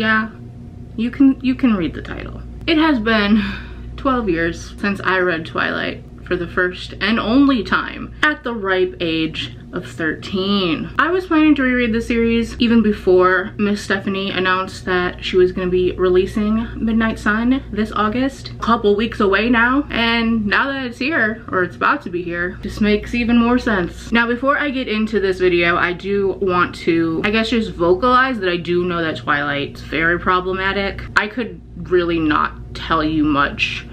yeah, you can read the title. It has been 12 years since I read Twilight for the first and only time at the ripe age of 13. I was planning to reread the series even before Miss Stephanie announced that she was going to be releasing Midnight Sun this August. A couple weeks away now, and now that it's here, or it's about to be here, just makes even more sense. Now, before I get into this video, I do want to, I guess, just vocalize that I do know that Twilight's very problematic. I could really not tell you much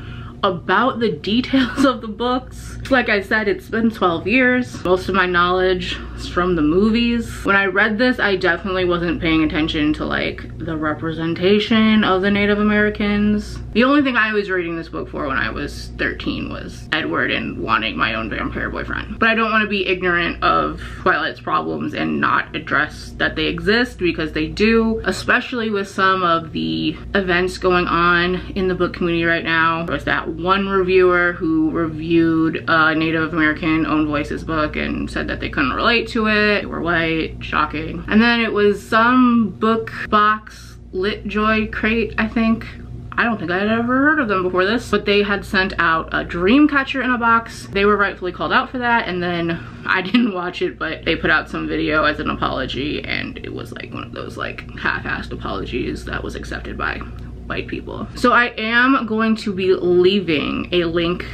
about the details of the books. Like I said, it's been 12 years. Most of my knowledge is from the movies. When I read this, I definitely wasn't paying attention to like the representation of the Native Americans. The only thing I was reading this book for when I was 13 was Edward and wanting my own vampire boyfriend. But I don't want to be ignorant of Twilight's problems and not address that they exist, because they do, especially with some of the events going on in the book community right now. There was that one reviewer who reviewed a Native American owned voices book and said that they couldn't relate to it. They were white, shocking. And then it was some book box, Litjoy crate, I think. I don't think I had ever heard of them before this, but they had sent out a dream catcher in a box. They were rightfully called out for that, and then I didn't watch it, but they put out some video as an apology, and it was like one of those like half-assed apologies that was accepted by white people. So I am going to be leaving a link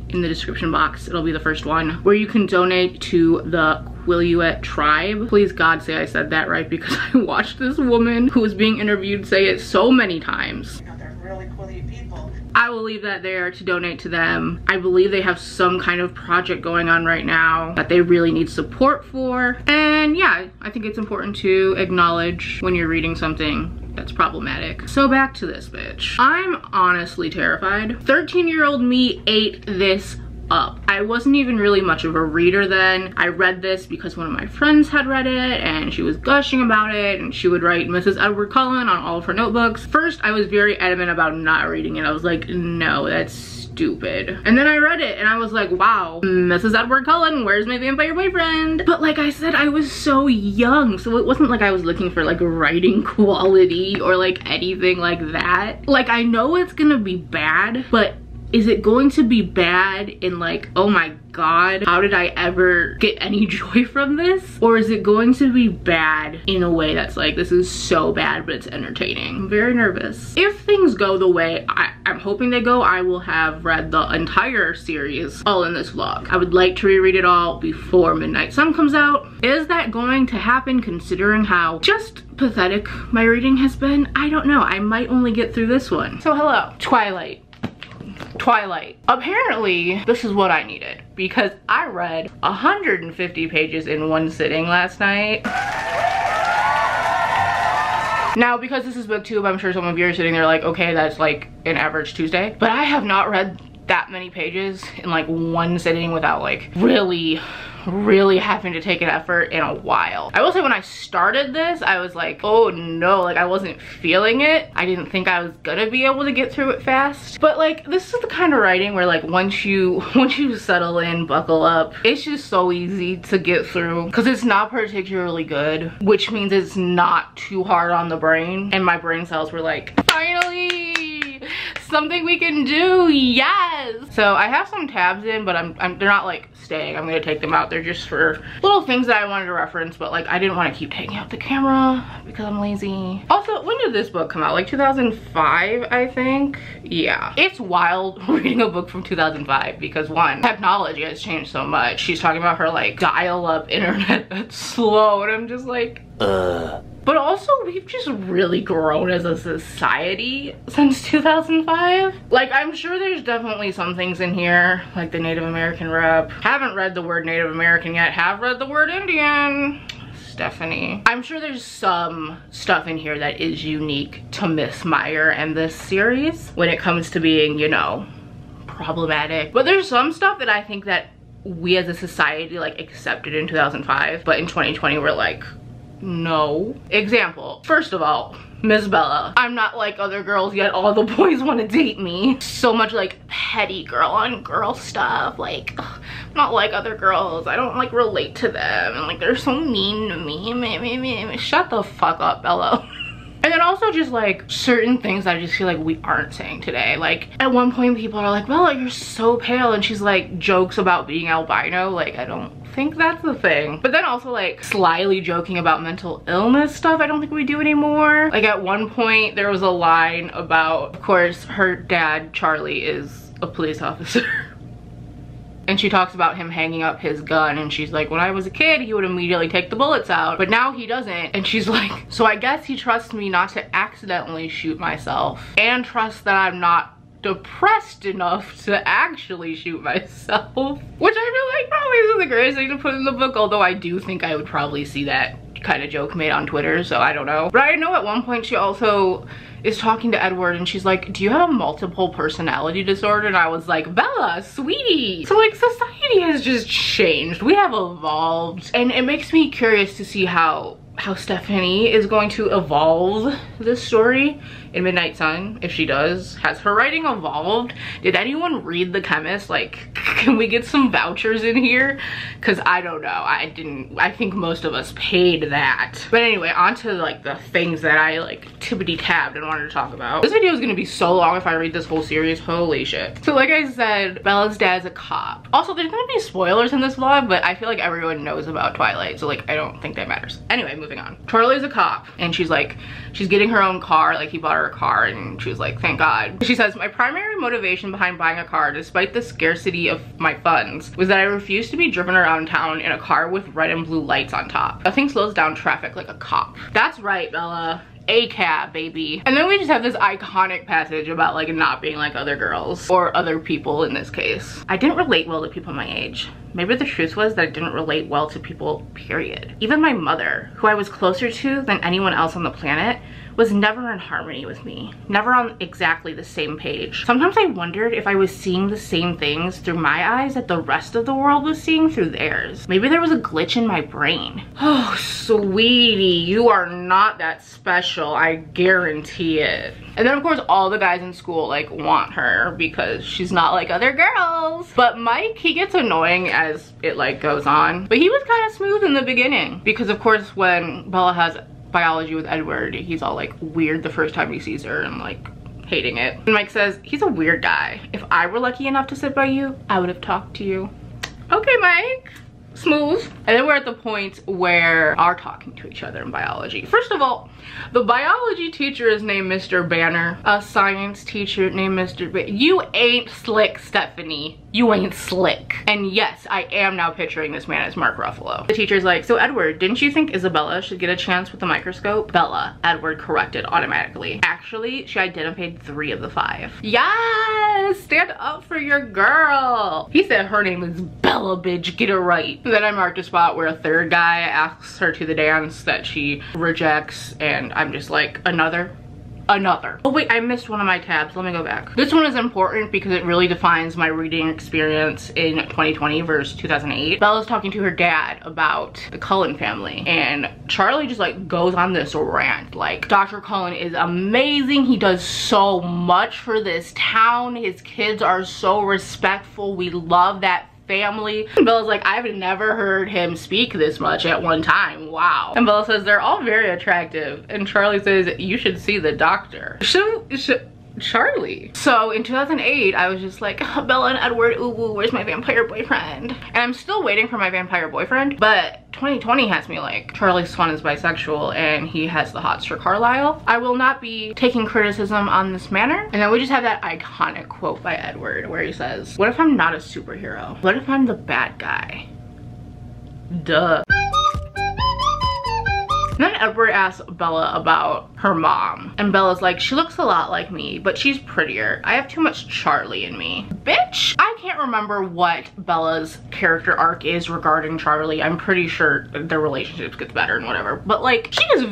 in the description box. It'll be the first one where you can donate to the Quileute tribe. Please God say I said that right, because I watched this woman who was being interviewed say it so many times. They're really Quileute people. I will leave that there to donate to them. I believe they have some kind of project going on right now that they really need support for. And yeah, I think it's important to acknowledge when you're reading something that's problematic. So back to this bitch. I'm honestly terrified. 13-year-old me ate this up. I wasn't even really much of a reader then. I read this because one of my friends had read it and she was gushing about it, and she would write Mrs. Edward Cullen on all of her notebooks. First, I was very adamant about not reading it. I was like, no, that's stupid. And then I read it and I was like, wow, Mrs. Edward Cullen, where's my vampire boyfriend? But like I said, I was so young, so it wasn't like I was looking for like writing quality or like anything like that. Like, I know it's gonna be bad, but is it going to be bad in like, oh my God, how did I ever get any joy from this? Or is it going to be bad in a way that's like, this is so bad, but it's entertaining? I'm very nervous. If things go the way I'm hoping they go, I will have read the entire series all in this vlog. I would like to reread it all before Midnight Sun comes out. Is that going to happen, considering how just pathetic my reading has been? I don't know. I might only get through this one. So hello, Twilight. Apparently, this is what I needed, because I read 150 pages in one sitting last night. Now, because this is booktube, I'm sure some of you are sitting there like, okay, that's like an average Tuesday. But I have not read that many pages in like one sitting without like really having to take an effort in a while. I will say, when I started this, I was like, oh no, like I wasn't feeling it. I didn't think I was gonna be able to get through it fast. But like, this is the kind of writing where like once you settle in, buckle up, it's just so easy to get through, because it's not particularly good, which means it's not too hard on the brain. And my brain cells were like, finally, something we can do, yes. So I have some tabs in, but they're not like staying. I'm gonna take them out. They're just for little things that I wanted to reference, but like I didn't want to keep taking out the camera because I'm lazy. Also, when did this book come out? Like 2005, I think. Yeah, it's wild reading a book from 2005, because one, technology has changed so much. She's talking about her like dial-up internet that's slow, and I'm just like, But also, we've just really grown as a society since 2005. Like, I'm sure there's definitely some things in here, like the Native American rep. Haven't read the word Native American yet, have read the word Indian. Stephanie. I'm sure there's some stuff in here that is unique to Miss Meyer and this series when it comes to being, you know, problematic. But there's some stuff that I think that we as a society like accepted in 2005, but in 2020 we're like, no. Example, first of all, Miss Bella. I'm not like other girls, yet all the boys want to date me. So much like petty girl on girl stuff. Like, ugh, I'm not like other girls. I don't like relate to them, and like they're so mean to me. Shut the fuck up, Bella. And And then also just like certain things that I just feel like we aren't saying today. Like at one point people are like, Bella, you're so pale, and she's like jokes about being albino. Like I don't think that's the thing. But then also like slyly joking about mental illness stuff I don't think we do anymore. Like at one point there was a line about, of course, her dad Charlie is a police officer. And she talks about him hanging up his gun, and she's like, when I was a kid he would immediately take the bullets out, but now he doesn't. And she's like, so I guess he trusts me not to accidentally shoot myself, and trusts that I'm not depressed enough to actually shoot myself. Which I feel like probably isn't the greatest thing to put in the book, although I do think I would probably see that kind of joke made on Twitter, so I don't know. But I know at one point she also is talking to Edward and she's like, do you have a multiple personality disorder? And I was like, Bella, sweetie. So like society has just changed. We have evolved, and it makes me curious to see how Stephanie is going to evolve this story in Midnight Sun. If she does, has her writing evolved? Did anyone read The Chemist? Like, can we get some vouchers in here? Because I don't know, I think most of us paid that. But anyway, on to like the things that I like tippity tabbed and wanted to talk about. This video is gonna be so long if I read this whole series, holy shit. So like I said, Bella's dad's a cop. Also, there's gonna be spoilers in this vlog, but I feel like everyone knows about Twilight, so like I don't think that matters. Anyway, moving on. Charlie's a cop, and she's like, she's getting her own car, like he bought her a car, and she was like, thank God. She says, my primary motivation behind buying a car, despite the scarcity of my funds, was that I refused to be driven around town in a car with red and blue lights on top. Nothing slows down traffic like a cop. That's right, Bella. A cab, baby. And then we just have this iconic passage about like not being like other girls, or other people in this case. I didn't relate well to people my age. Maybe the truth was that I didn't relate well to people, period. Even my mother, who I was closer to than anyone else on the planet, was never in harmony with me, never on exactly the same page. Sometimes I wondered if I was seeing the same things through my eyes that the rest of the world was seeing through theirs. Maybe there was a glitch in my brain. Oh, sweetie, you are not that special, I guarantee it. And then of course all the guys in school like want her because she's not like other girls. But Mike, he gets annoying as it like goes on. But he was kind of smooth in the beginning, because of course when Bella has biology with Edward, he's all like weird the first time he sees her and like hating it. And Mike says, he's a weird guy. If I were lucky enough to sit by you, I would have talked to you. Okay, Mike. Smooth. And then we're at the point where are talking to each other in biology. First of all, the biology teacher is named Mr. Banner. A science teacher named Mr. Banner. You ain't slick, Stephanie. You ain't slick. And yes, I am now picturing this man as Mark Ruffalo. The teacher's like, so Edward, didn't you think Isabella should get a chance with the microscope? Bella, Edward corrected automatically. Actually, she identified 3 of the 5. Yes, stand up for your girl. He said her name is Bella, bitch, get it right. Then I marked a spot where a 3rd guy asks her to the dance that she rejects, and I'm just like, another. Oh wait, I missed one of my tabs. Let me go back. This one is important because it really defines my reading experience in 2020 versus 2008. Bella's talking to her dad about the Cullen family, and Charlie just like goes on this rant like, Dr. Cullen is amazing, he does so much for this town, his kids are so respectful, we love that family. And Bella's like, I've never heard him speak this much at one time. Wow. And Bella says, they're all very attractive. And Charlie says, you should see the doctor. Charlie. So in 2008, I was just like, oh, Bella and Edward, ooh, ooh, where's my vampire boyfriend? And I'm still waiting for my vampire boyfriend, but 2020 has me like, Charlie Swan is bisexual and he has the hots for Carlisle. I will not be taking criticism on this manner. And then we just have that iconic quote by Edward where he says, what if I'm not a superhero? What if I'm the bad guy? Duh. And then Edward asks Bella about her mom. And Bella's like, she looks a lot like me, but she's prettier. I have too much Charlie in me. Bitch! I can't remember what Bella's character arc is regarding Charlie. I'm pretty sure their relationship gets better and whatever. But like, she is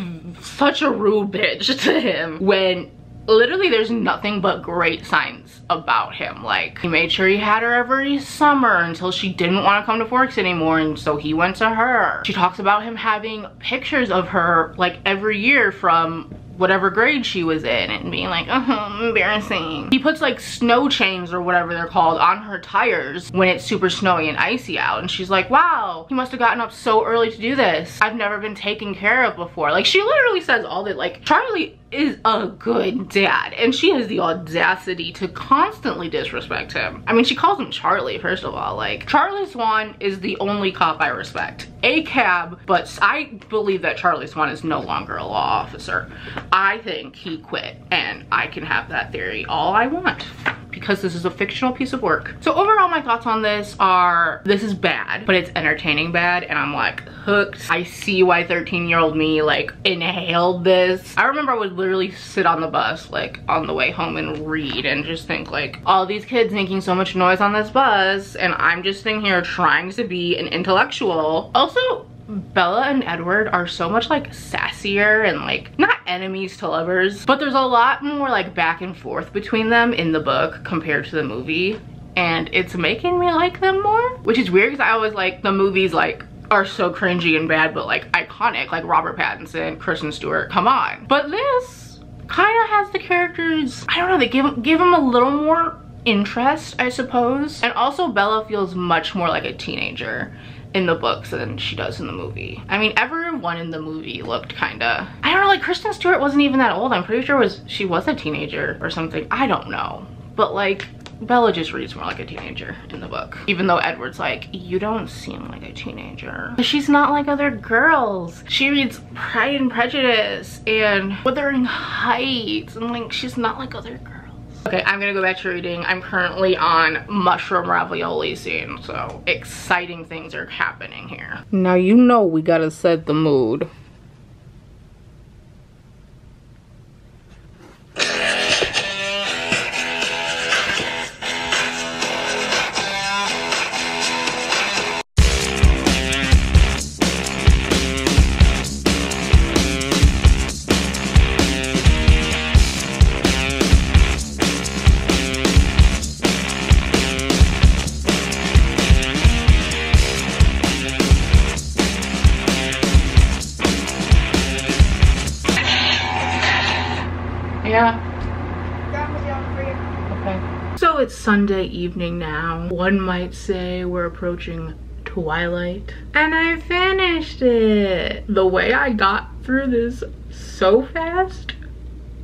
such a rude bitch to him when literally there's nothing but great signs about him. Like, he made sure he had her every summer until she didn't want to come to Forks anymore, and so he went to her. She talks about him having pictures of her like every year from whatever grade she was in and being like, embarrassing. He puts like snow chains or whatever they're called on her tires when it's super snowy and icy out, and she's like, wow, he must have gotten up so early to do this. I've never been taken care of before. Like, she literally says all that. Like, Charlie is a good dad, and she has the audacity to constantly disrespect him. I mean, she calls him Charlie, first of all. Like, Charlie Swan is the only cop I respect. A cab, but I believe that Charlie Swan is no longer a law officer. I think he quit, and I can have that theory all I want, because this is a fictional piece of work. So overall, my thoughts on this are, this is bad, but it's entertaining bad, and I'm like hooked. I see why 13-year-old me like inhaled this. I remember I would literally sit on the bus like on the way home and read and just think like, all these kids making so much noise on this bus, and I'm just sitting here trying to be an intellectual. Also, Bella and Edward are so much like sassier and like, not enemies to lovers, but there's a lot more like back and forth between them in the book compared to the movie, and it's making me like them more, which is weird because I always like the movies like are so cringy and bad but like iconic, like Robert Pattinson, Kristen Stewart, come on. But this kind of has the characters, I don't know, they give them a little more interest, I suppose. And also Bella feels much more like a teenager in the books than she does in the movie. I mean, everyone in the movie looked kinda, I don't know, like Kristen Stewart wasn't even that old. I'm pretty sure she was a teenager or something. I don't know. But like, Bella just reads more like a teenager in the book. Even though Edward's like, you don't seem like a teenager. She's not like other girls. She reads Pride and Prejudice and Wuthering Heights, and like, she's not like other girls. Okay, I'm gonna go back to reading. I'm currently on mushroom ravioli scene, so exciting things are happening here. Now you know we gotta set the mood. So it's Sunday evening now. One might say we're approaching twilight. And I finished it. The way I got through this so fast.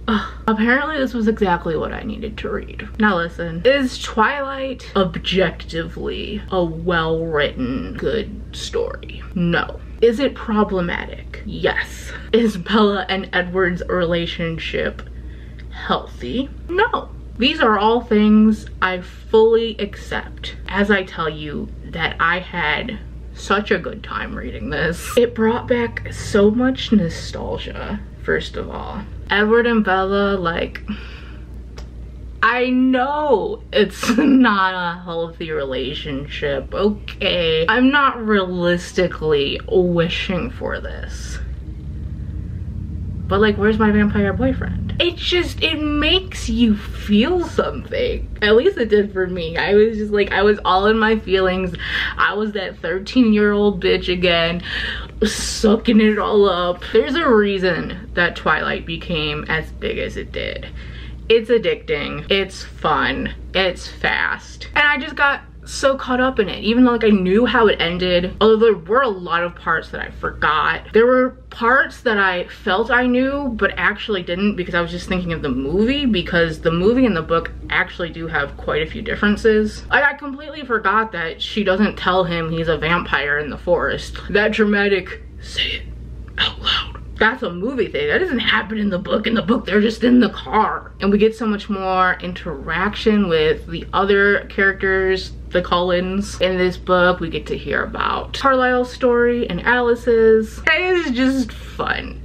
Apparently this was exactly what I needed to read. Now listen, is Twilight objectively a well-written, good story? No. Is it problematic? Yes. Is Bella and Edward's relationship healthy? No. These are all things I fully accept as I tell you that I had such a good time reading this. It brought back so much nostalgia, first of all. Edward and Bella, like, I know it's not a healthy relationship, okay? I'm not realistically wishing for this. But like, where's my vampire boyfriend? It makes you feel something. At least it did for me. I was just like, I was all in my feelings. I was that 13-year-old bitch again, sucking it all up. There's a reason that Twilight became as big as it did. It's addicting, it's fun, it's fast. And I just got so caught up in it, even though like I knew how it ended. Although there were a lot of parts that I forgot. There were parts that I felt I knew but actually didn't, because I was just thinking of the movie, because the movie and the book actually do have quite a few differences. Like, I completely forgot that she doesn't tell him he's a vampire in the forest. That dramatic, say it out loud. That's a movie thing. That doesn't happen in the book. In the book, they're just in the car. And we get so much more interaction with the other characters, the Cullens. In this book, we get to hear about Carlisle's story and Alice's. It is just fun.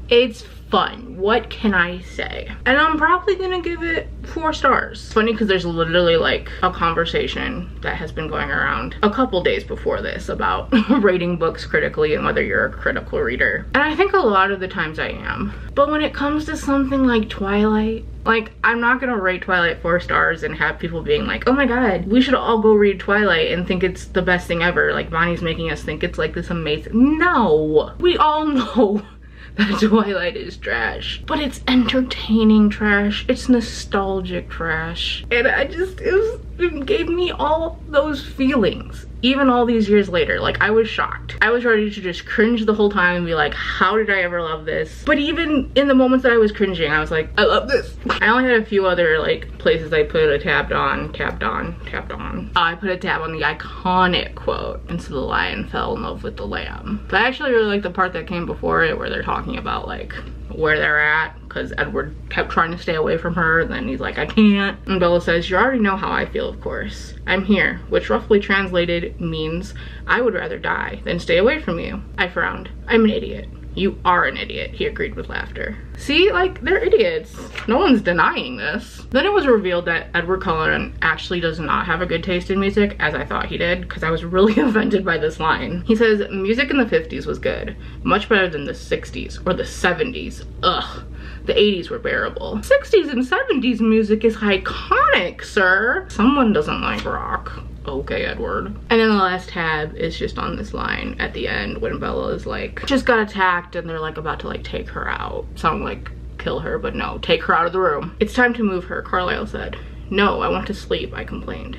It's fun. What can I say? And I'm probably gonna give it 4 stars. It's funny because there's literally like a conversation that has been going around a couple days before this about rating books critically and whether you're a critical reader. And I think a lot of the times I am. But when it comes to something like Twilight, like, I'm not gonna rate Twilight 4 stars and have people being like, oh my god, we should all go read Twilight and think it's the best thing ever. Like, Bonnie's making us think it's like this amazing. No! We all know that Twilight is trash, but it's entertaining trash. It's nostalgic trash. And it gave me all those feelings. Even all these years later, like, I was shocked. I was ready to just cringe the whole time and be like, how did I ever love this? But even in the moments that I was cringing, I was like, I love this. I only had a few other like places I put a tapped on. I put a tab on the iconic quote, "And so the lion fell in love with the lamb." But I actually really like the part that came before it, where they're talking about like where they're at, because Edward kept trying to stay away from her, and then he's like, I can't. And Bella says, you already know how I feel, of course. I'm here, which roughly translated means I would rather die than stay away from you. I frowned. I'm an idiot. You are an idiot, he agreed with laughter. See, like, they're idiots. No one's denying this. Then it was revealed that Edward Cullen actually does not have a good taste in music, as I thought he did, because I was really offended by this line. He says, music in the 50s was good, much better than the 60s or the 70s. Ugh. The 80s were bearable. 60s and 70s music is iconic, sir. Someone doesn't like rock. Okay, Edward. And then the last tab is just on this line at the end when Bella is like, just got attacked, and they're like about to like take her out. Sound like kill her, but no, take her out of the room. It's time to move her, Carlisle said. No, I want to sleep, I complained.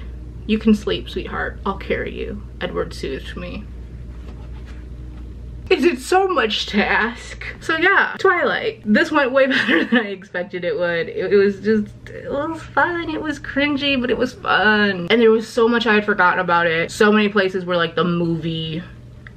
You can sleep, sweetheart. I'll carry you, Edward soothed me. Is it so much to ask? So yeah, Twilight. This went way better than I expected it would. It was fun. It was cringy, but it was fun. And there was so much I had forgotten about it. So many places where like the movie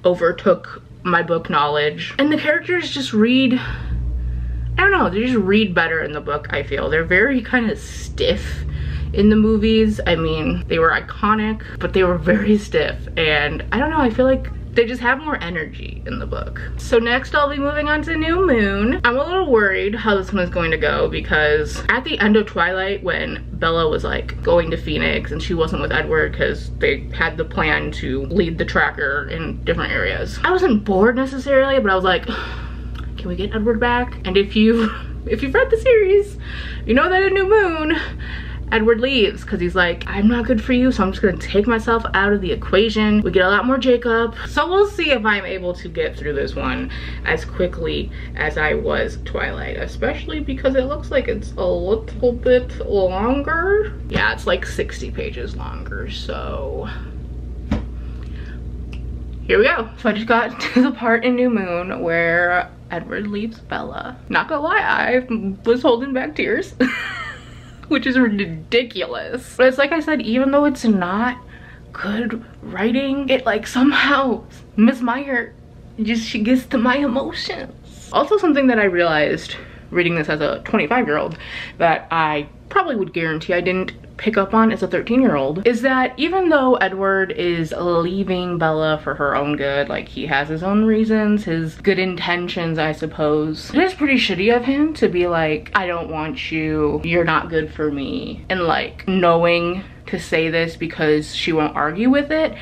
overtook my book knowledge. And the characters just read, I don't know, they just read better in the book, I feel. They're very kind of stiff in the movies. I mean, they were iconic, but they were very stiff. And I don't know, I feel like they just have more energy in the book. So next I'll be moving on to New Moon. I'm a little worried how this one is going to go, because at the end of Twilight, when Bella was like going to Phoenix and she wasn't with Edward because they had the plan to lead the tracker in different areas, I wasn't bored necessarily, but I was like, can we get Edward back? And if you've read the series, you know that in New Moon, Edward leaves because he's like, I'm not good for you, so I'm just gonna take myself out of the equation. We get a lot more Jacob. So we'll see if I'm able to get through this one as quickly as I was Twilight, especially because it looks like it's a little bit longer. Yeah, it's like 60 pages longer, so here we go. So I just got to the part in New Moon where Edward leaves Bella. Not gonna lie, I was holding back tears. Which is ridiculous. But it's like I said, even though it's not good writing, it like somehow, Miss Meyer, she gets to my emotions. Also, something that I realized reading this as a 25-year-old that I probably would guarantee I didn't pick up on as a 13-year-old is that even though Edward is leaving Bella for her own good, like he has his own reasons, his good intentions, I suppose, it is pretty shitty of him to be like, I don't want you, you're not good for me, and like knowing to say this because she won't argue with it,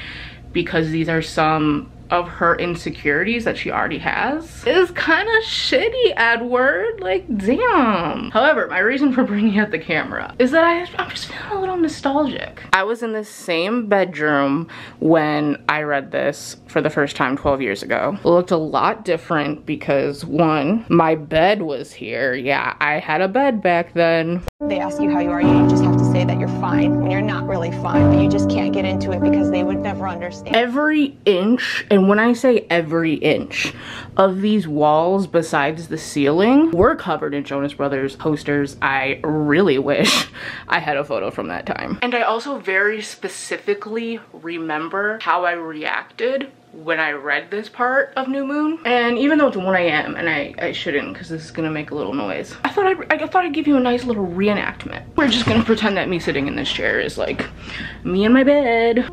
because these are some of her insecurities that she already has, is kind of shitty, Edward. Like, damn. However, my reason for bringing out the camera is that I'm just feeling a little nostalgic. I was in the same bedroom when I read this for the first time 12 years ago. It looked a lot different because, one, my bed was here. Yeah, I had a bed back then. They ask you how you are, you just have to say that you're fine when you're not really fine, but you just can't get into it because they would never understand. Every inch, and when I say every inch, of these walls besides the ceiling were covered in Jonas Brothers posters. I really wish I had a photo from that time. And I also very specifically remember how I reacted when I read this part of New Moon. And even though it's 1 a.m. and I shouldn't, because this is gonna make a little noise, I thought I'd give you a nice little reenactment. We're just gonna pretend that me sitting in this chair is like me in my bed.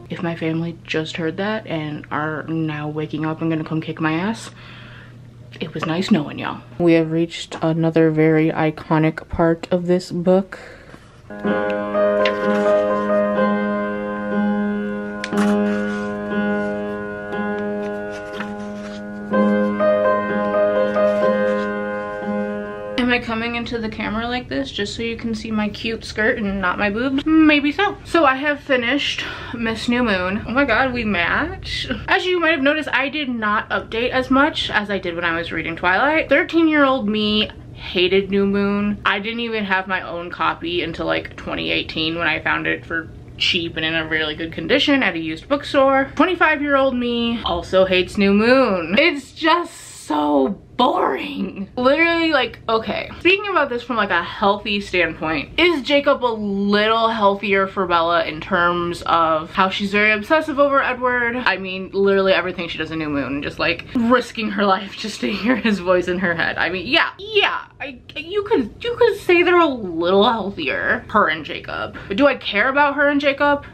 If my family just heard that and are now waking up and gonna come kick my ass, it was nice knowing y'all. We have reached another very iconic part of this book. I coming into the camera like this just so you can see my cute skirt and not my boobs? Maybe so. So I have finished Miss New Moon. Oh my god, we match. As you might have noticed, I did not update as much as I did when I was reading Twilight. 13-year-old me hated New Moon. I didn't even have my own copy until like 2018 when I found it for cheap and in a really good condition at a used bookstore. 25-year-old me also hates New Moon. It's just so boring. Literally, like, okay, speaking about this from like a healthy standpoint, is Jacob a little healthier for Bella in terms of how she's very obsessive over Edward? I mean, literally everything she does in New Moon, just like risking her life just to hear his voice in her head. I mean, yeah, you could say they're a little healthier, her and Jacob. But do I care about her and Jacob?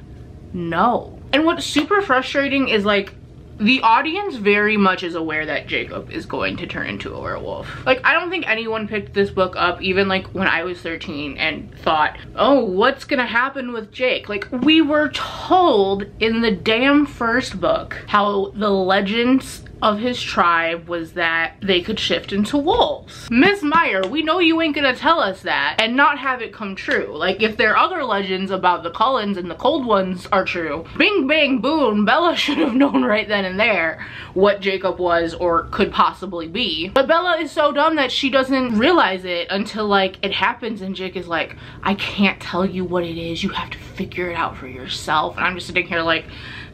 No. And what's super frustrating is like, the audience very much is aware that Jacob is going to turn into a werewolf. Like, I don't think anyone picked this book up, even like when I was 13, and thought, oh, what's gonna happen with Jake? Like, we were told in the damn first book how the legends of his tribe was that they could shift into wolves. Miss Meyer, we know you ain't gonna tell us that and not have it come true. Like, if there are other legends about the Cullens and the Cold Ones are true, bing bang boom, Bella should have known right then and there what Jacob was or could possibly be. But Bella is so dumb that she doesn't realize it until like it happens and Jake is like, I can't tell you what it is, you have to figure it out for yourself. And I'm just sitting here like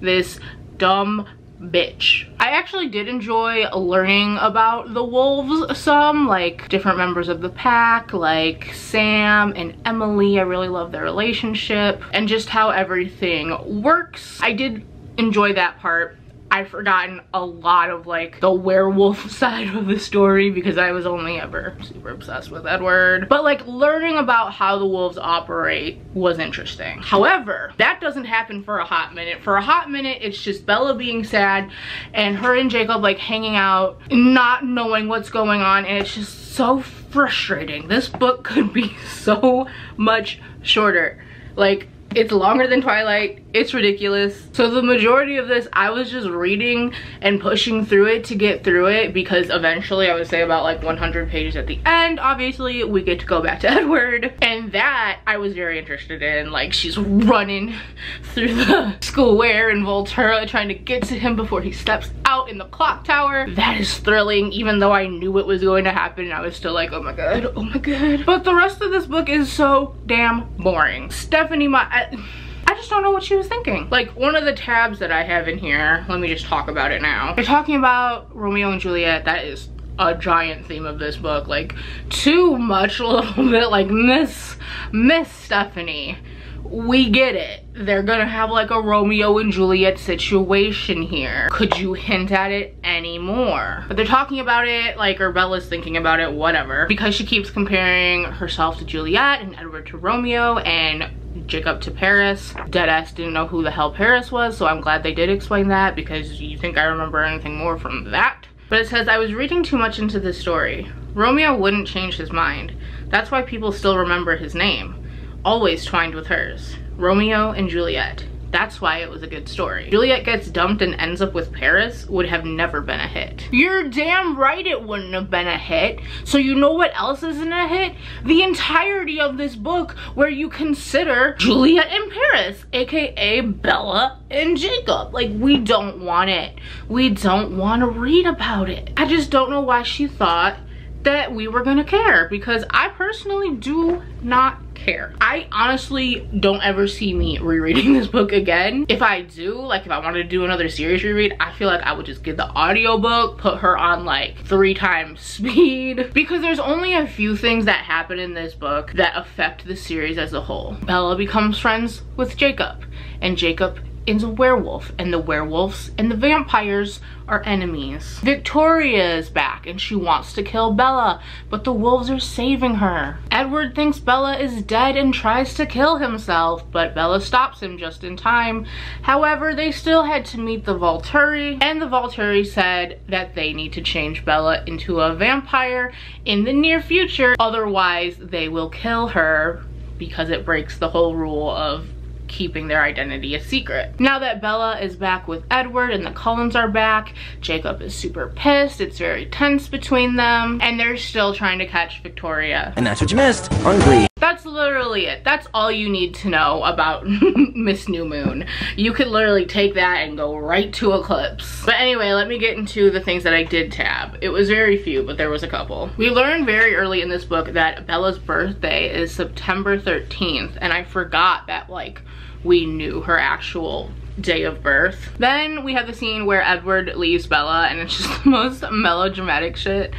this dumb bitch. I actually did enjoy learning about the wolves some, like different members of the pack, like Sam and Emily. I really love their relationship and just how everything works. I did enjoy that part. I've forgotten a lot of like the werewolf side of the story because I was only ever super obsessed with Edward. But like learning about how the wolves operate was interesting. However, that doesn't happen for a hot minute. For a hot minute, it's just Bella being sad and her and Jacob like hanging out, not knowing what's going on, and it's just so frustrating. This book could be so much shorter. Like, it's longer than Twilight. It's ridiculous. So the majority of this, I was just reading and pushing through it to get through it because eventually I would say about like 100 pages at the end, obviously we get to go back to Edward. And that I was very interested in. Like, she's running through the square in Volterra trying to get to him before he steps out in the clock tower. That is thrilling, even though I knew it was going to happen. I was still like, oh my god, oh my god. But the rest of this book is so damn boring. Stephanie, I just don't know what she was thinking. Like, one of the tabs that I have in here, let me just talk about it now. They're talking about Romeo and Juliet. That is a giant theme of this book. Like, too much a little bit. Like, Miss Stephanie, we get it. They're gonna have like a Romeo and Juliet situation here. Could you hint at it anymore? But they're talking about it, like, or Bella's thinking about it, whatever, because she keeps comparing herself to Juliet and Edward to Romeo and Jacob to Paris. Deadass didn't know who the hell Paris was, so I'm glad they did explain that, because you think I remember anything more from that. But it says, I was reading too much into this story. Romeo wouldn't change his mind. That's why people still remember his name. Always twined with hers. Romeo and Juliet. That's why it was a good story. Juliet gets dumped and ends up with Paris would have never been a hit. You're damn right it wouldn't have been a hit. So you know what else isn't a hit? The entirety of this book where you consider Juliet and Paris, aka Bella and Jacob. Like, we don't want it. We don't want to read about it. I just don't know why she thought that we were gonna care, because I personally do not care. I honestly don't ever see me rereading this book again. If I do, like if I wanted to do another series reread, I feel like I would just get the audiobook, put her on like 3 times speed, because there's only a few things that happen in this book that affect the series as a whole. Bella becomes friends with Jacob, and Jacob is a werewolf, and the werewolves and the vampires are enemies. Victoria is back and she wants to kill Bella, but the wolves are saving her. Edward thinks Bella is dead and tries to kill himself, but Bella stops him just in time. However, they still had to meet the Volturi, and the Volturi said that they need to change Bella into a vampire in the near future, otherwise they will kill her, because it breaks the whole rule of keeping their identity a secret. Now that Bella is back with Edward and the Cullens are back, Jacob is super pissed. It's very tense between them, and they're still trying to catch Victoria. And that's what you missed on Glee. That's literally it. That's all you need to know about Miss New Moon. You could literally take that and go right to Eclipse. But anyway, let me get into the things that I did tab. It was very few, but there was a couple. We learned very early in this book that Bella's birthday is September 13th, and I forgot that, like, we knew her actual day of birth. Then we have the scene where Edward leaves Bella, and it's just the most melodramatic shit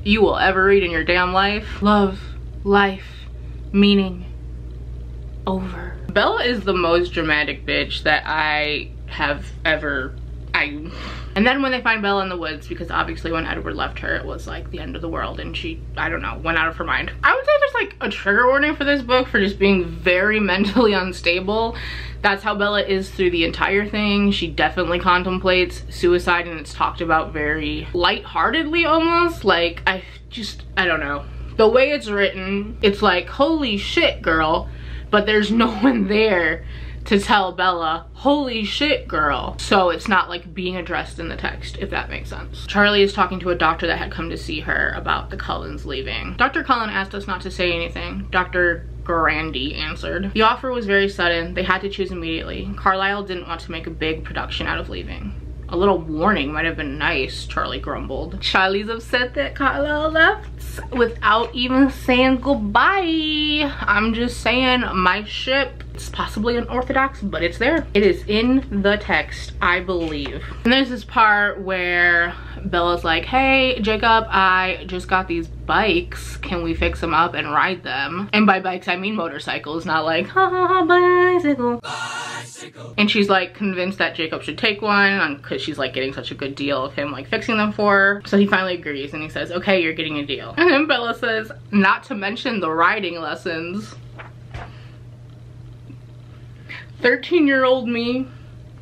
you will ever read in your damn life. Love, life, meaning, over. Bella is the most dramatic bitch that I have ever. And then when they find Bella in the woods, because obviously when Edward left her, it was like the end of the world, and she, I don't know, went out of her mind. I would say there's like a trigger warning for this book for just being very mentally unstable. That's how Bella is through the entire thing. She definitely contemplates suicide, and it's talked about very lightheartedly almost. Like, I don't know. The way it's written, it's like, holy shit, girl, but there's no one there to tell Bella, holy shit, girl. So it's not like being addressed in the text, if that makes sense. Charlie is talking to a doctor that had come to see her about the Cullens leaving. Dr. Cullen asked us not to say anything. Dr. Grandy answered. The offer was very sudden. They had to choose immediately. Carlisle didn't want to make a big production out of leaving. A little warning might have been nice, Charlie grumbled. Charlie's upset that Carlisle left without even saying goodbye. I'm just saying, my ship, it's possibly unorthodox, but it's there. It is in the text, I believe. And there's this part where Bella's like, hey, Jacob, I just got these bikes. Can we fix them up and ride them? And by bikes, I mean motorcycles, not like, ha, bicycle. And she's like convinced that Jacob should take one because she's like getting such a good deal of him like fixing them for her. So he finally agrees and he says, okay, you're getting a deal. And then Bella says, not to mention the riding lessons. 13-year-old me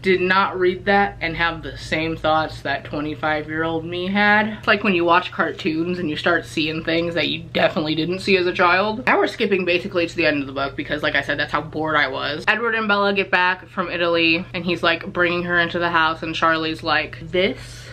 did not read that and have the same thoughts that 25-year-old me had. It's like when you watch cartoons and you start seeing things that you definitely didn't see as a child. Now we're skipping basically to the end of the book because, like I said, that's how bored I was. Edward and Bella get back from Italy and he's like bringing her into the house, and Charlie's like, this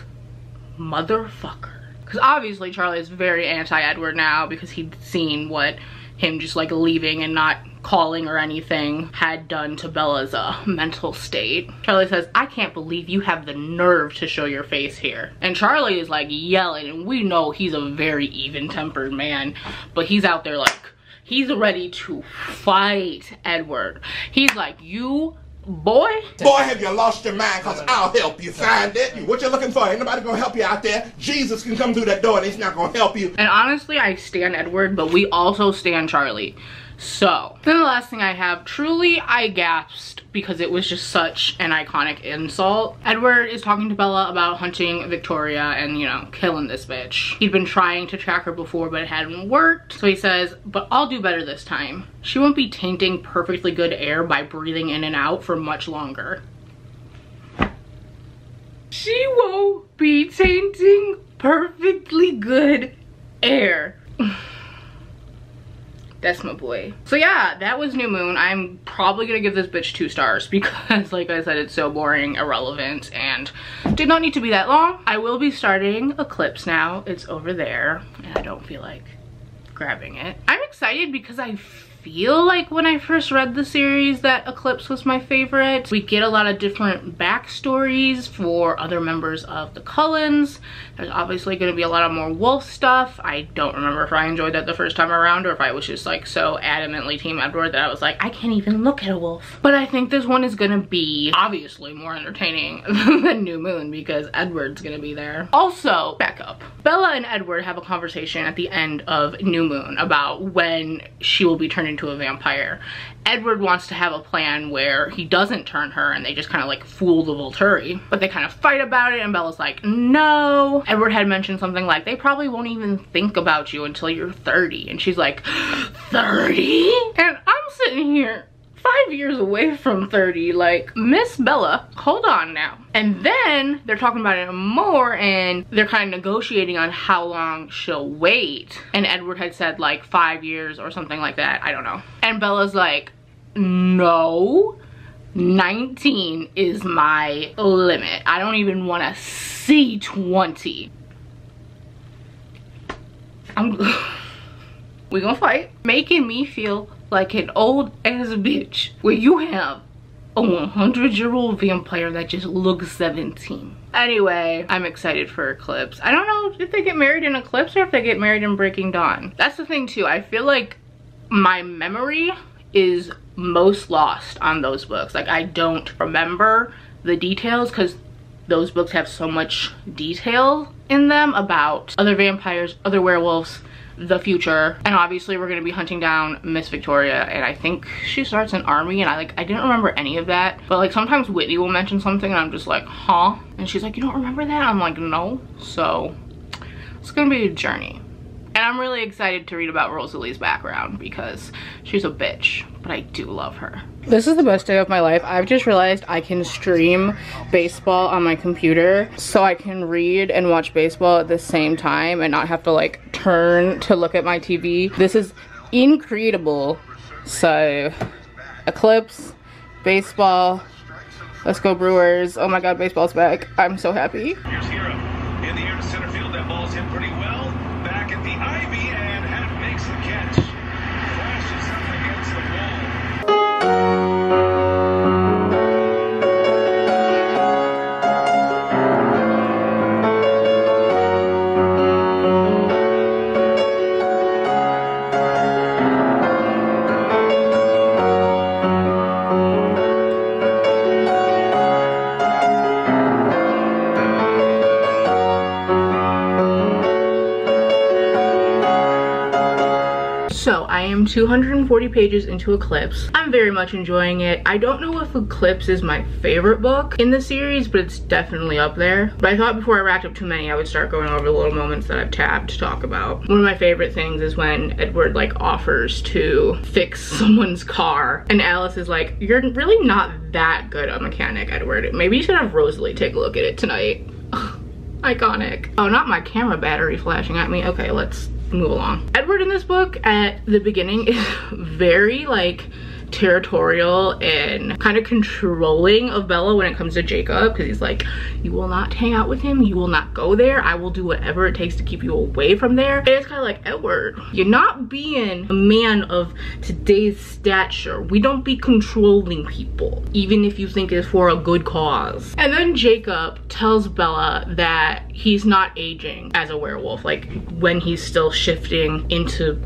motherfucker. Because obviously Charlie is very anti-Edward now because he'd seen what him just like leaving and not calling or anything had done to Bella's mental state. Charlie says, I can't believe you have the nerve to show your face here. And Charlie is like yelling, and we know he's a very even-tempered man, but he's out there like, he's ready to fight Edward. He's like, you boy, have you lost your mind? Because I'll help you find it. What you're looking for, ain't nobody gonna help you out there. Jesus can come through that door and he's not gonna help you. And honestly, I stan Edward, but we also stan Charlie. So then the last thing I have, truly I gasped because it was just such an iconic insult. Edward is talking to Bella about hunting Victoria and, you know, killing this bitch. He'd been trying to track her before, but it hadn't worked. So he says, but I'll do better this time. She won't be tainting perfectly good air by breathing in and out for much longer. She won't be tainting perfectly good air. That's my boy. So yeah, that was New Moon. I'm probably gonna give this bitch 2 stars because, like I said, it's so boring, irrelevant, and did not need to be that long. I will be starting Eclipse now. It's over there, and I don't feel like grabbing it. I'm excited because I feel like when I first read the series that Eclipse was my favorite. We get a lot of different backstories for other members of the Cullens. There's obviously going to be a lot of more wolf stuff. I don't remember if I enjoyed that the first time around or if I was just like so adamantly Team Edward that I was like, I can't even look at a wolf. But I think this one is going to be obviously more entertaining than New Moon because Edward's going to be there. Also, back up. Bella and Edward have a conversation at the end of New Moon about when she will be turned into a vampire. Edward wants to have a plan where he doesn't turn her and they just kind of like fool the Volturi, but they kind of fight about it and Bella's like, no. Edward had mentioned something like, they probably won't even think about you until you're 30, and she's like, 30? And I'm sitting here 5 years away from 30, like, Miss Bella, hold on now. And then they're talking about it more and they're kind of negotiating on how long she'll wait. And Edward had said like 5 years or something like that, I don't know. And Bella's like, no, 19 is my limit. I don't even want to see 20. We gonna fight. Making me feel like an old ass bitch where you have a 100-year-old vampire that just looks 17. Anyway, I'm excited for Eclipse. I don't know if they get married in Eclipse or if they get married in Breaking Dawn. That's the thing too. I feel like my memory is most lost on those books. Like, I don't remember the details because those books have so much detail in them about other vampires, other werewolves, the future, and obviously we're gonna be hunting down Miss Victoria, and I think she starts an army, and I didn't remember any of that. But like, sometimes Whitney will mention something and I'm just like, huh? And she's like, you don't remember that? I'm like, no. So it's gonna be a journey, and I'm really excited to read about Rosalie's background because she's a bitch, but I do love her. This is the best day of my life. I've just realized I can stream baseball on my computer, so I can read and watch baseball at the same time and not have to like turn to look at my TV. This is incredible. So, Eclipse, baseball, let's go Brewers. Oh my god, baseball's back. I'm so happy. Here's Hero. In the air to center field, that ball's hit pretty well. Back at the ivy, and Happ makes the catch. Flashes up against the wall. So I am 240 pages into Eclipse. I'm very much enjoying it. I don't know if Eclipse is my favorite book in the series, but it's definitely up there. But I thought before I racked up too many, I would start going over the little moments that I've tabbed to talk about. One of my favorite things is when Edward like offers to fix someone's car, and Alice is like, you're really not that good a mechanic, Edward. Maybe you should have Rosalie take a look at it tonight. Iconic. Oh, not my camera battery flashing at me. Okay, let's move along. Edward in this book at the beginning is very like territorial and kind of controlling of Bella when it comes to Jacob, because he's like, you will not hang out with him, you will not go there, I will do whatever it takes to keep you away from there. And it's kind of like, Edward, you're not being a man of today's stature. We don't be controlling people, even if you think it's for a good cause. And then Jacob tells Bella that he's not aging as a werewolf. Like, when he's still shifting into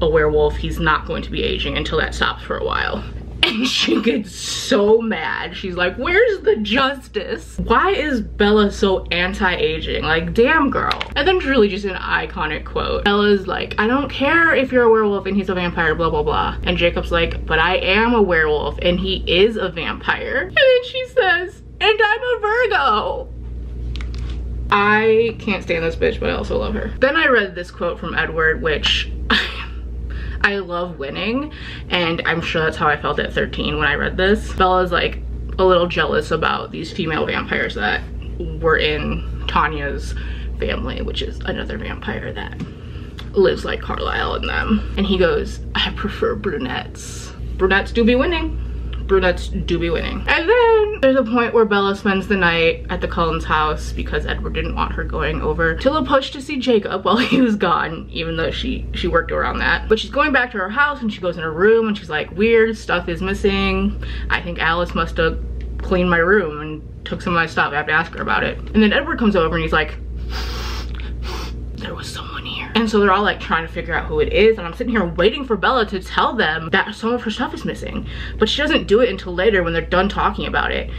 a werewolf, he's not going to be aging until that stops for a while. And she gets so mad. She's like, where's the justice? Why is Bella so anti-aging? Like, damn girl. And then truly just an iconic quote. Bella's like, I don't care if you're a werewolf and he's a vampire, blah, blah, blah. And Jacob's like, but I am a werewolf and he is a vampire. And then she says, and I'm a Virgo. I can't stand this bitch, but I also love her. Then I read this quote from Edward, which I love winning, and I'm sure that's how I felt at 13 when I read this. Bella's like a little jealous about these female vampires that were in Tanya's family, which is another vampire that lives like Carlisle and them. And he goes, I prefer brunettes. Brunettes do be winning. Brunettes do be winning. And then there's a point where Bella spends the night at the Cullens' house because Edward didn't want her going over to La Push to see Jacob while he was gone, even though she worked around that. But she's going back to her house and she goes in her room and she's like, weird stuff is missing. I think Alice must have cleaned my room and took some of my stuff. I have to ask her about it. And then Edward comes over and he's like, there was someone here. And so they're all like trying to figure out who it is, and I'm sitting here waiting for Bella to tell them that some of her stuff is missing, but she doesn't do it until later when they're done talking about it.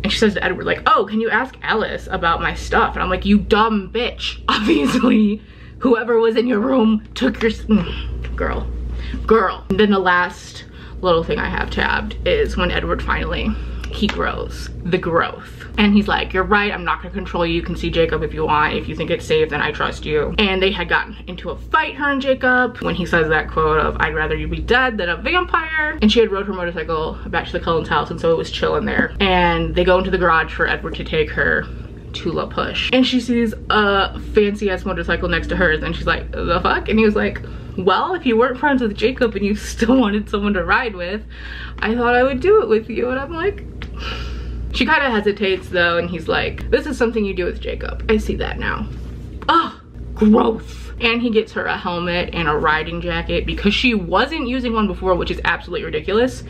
And she says to Edward like, oh, can you ask Alice about my stuff? And I'm like, you dumb bitch, obviously whoever was in your room took your girl. And then the last little thing I have tabbed is when Edward finally, he grows, the growth. And he's like, you're right, I'm not gonna control you. You can see Jacob if you want. If you think it's safe, then I trust you. And they had gotten into a fight, her and Jacob, when he says that quote of, I'd rather you be dead than a vampire. And she had rode her motorcycle back to the Cullens' house, and so it was chilling there. And they go into the garage for Edward to take her to La Push. And she sees a fancy ass motorcycle next to hers, and she's like, the fuck? And he was like, well, if you weren't friends with Jacob and you still wanted someone to ride with, I thought I would do it with you. And I'm like, she kind of hesitates though, and he's like, this is something you do with Jacob. I see that now. Oh, gross. And he gets her a helmet and a riding jacket because she wasn't using one before, which is absolutely ridiculous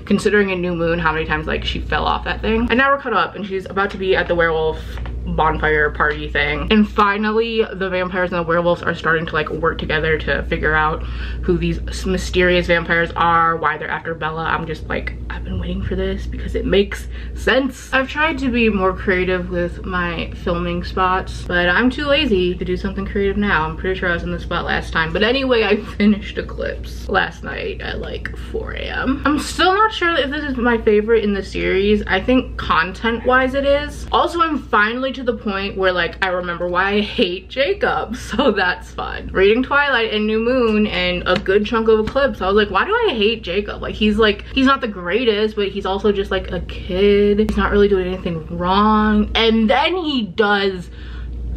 considering a new moon, how many times like she fell off that thing. And now we're caught up and she's about to be at the werewolf bonfire party thing. And finally the vampires and the werewolves are starting to like work together to figure out who these mysterious vampires are, why they're after Bella. I'm just like, I've been waiting for this because it makes sense. I've tried to be more creative with my filming spots, but I'm too lazy to do something creative now. I'm pretty sure I was in the spot last time. But anyway, I finished Eclipse last night at like 4 a.m. I'm still not sure if this is my favorite in the series. I think content wise it is. Also, I'm finally to the point where like I remember why I hate Jacob, so that's fun. Reading Twilight and New Moon and a good chunk of Eclipse, I was like, why do I hate Jacob? Like he's not the greatest, but he's also just like a kid. He's not really doing anything wrong, and then he does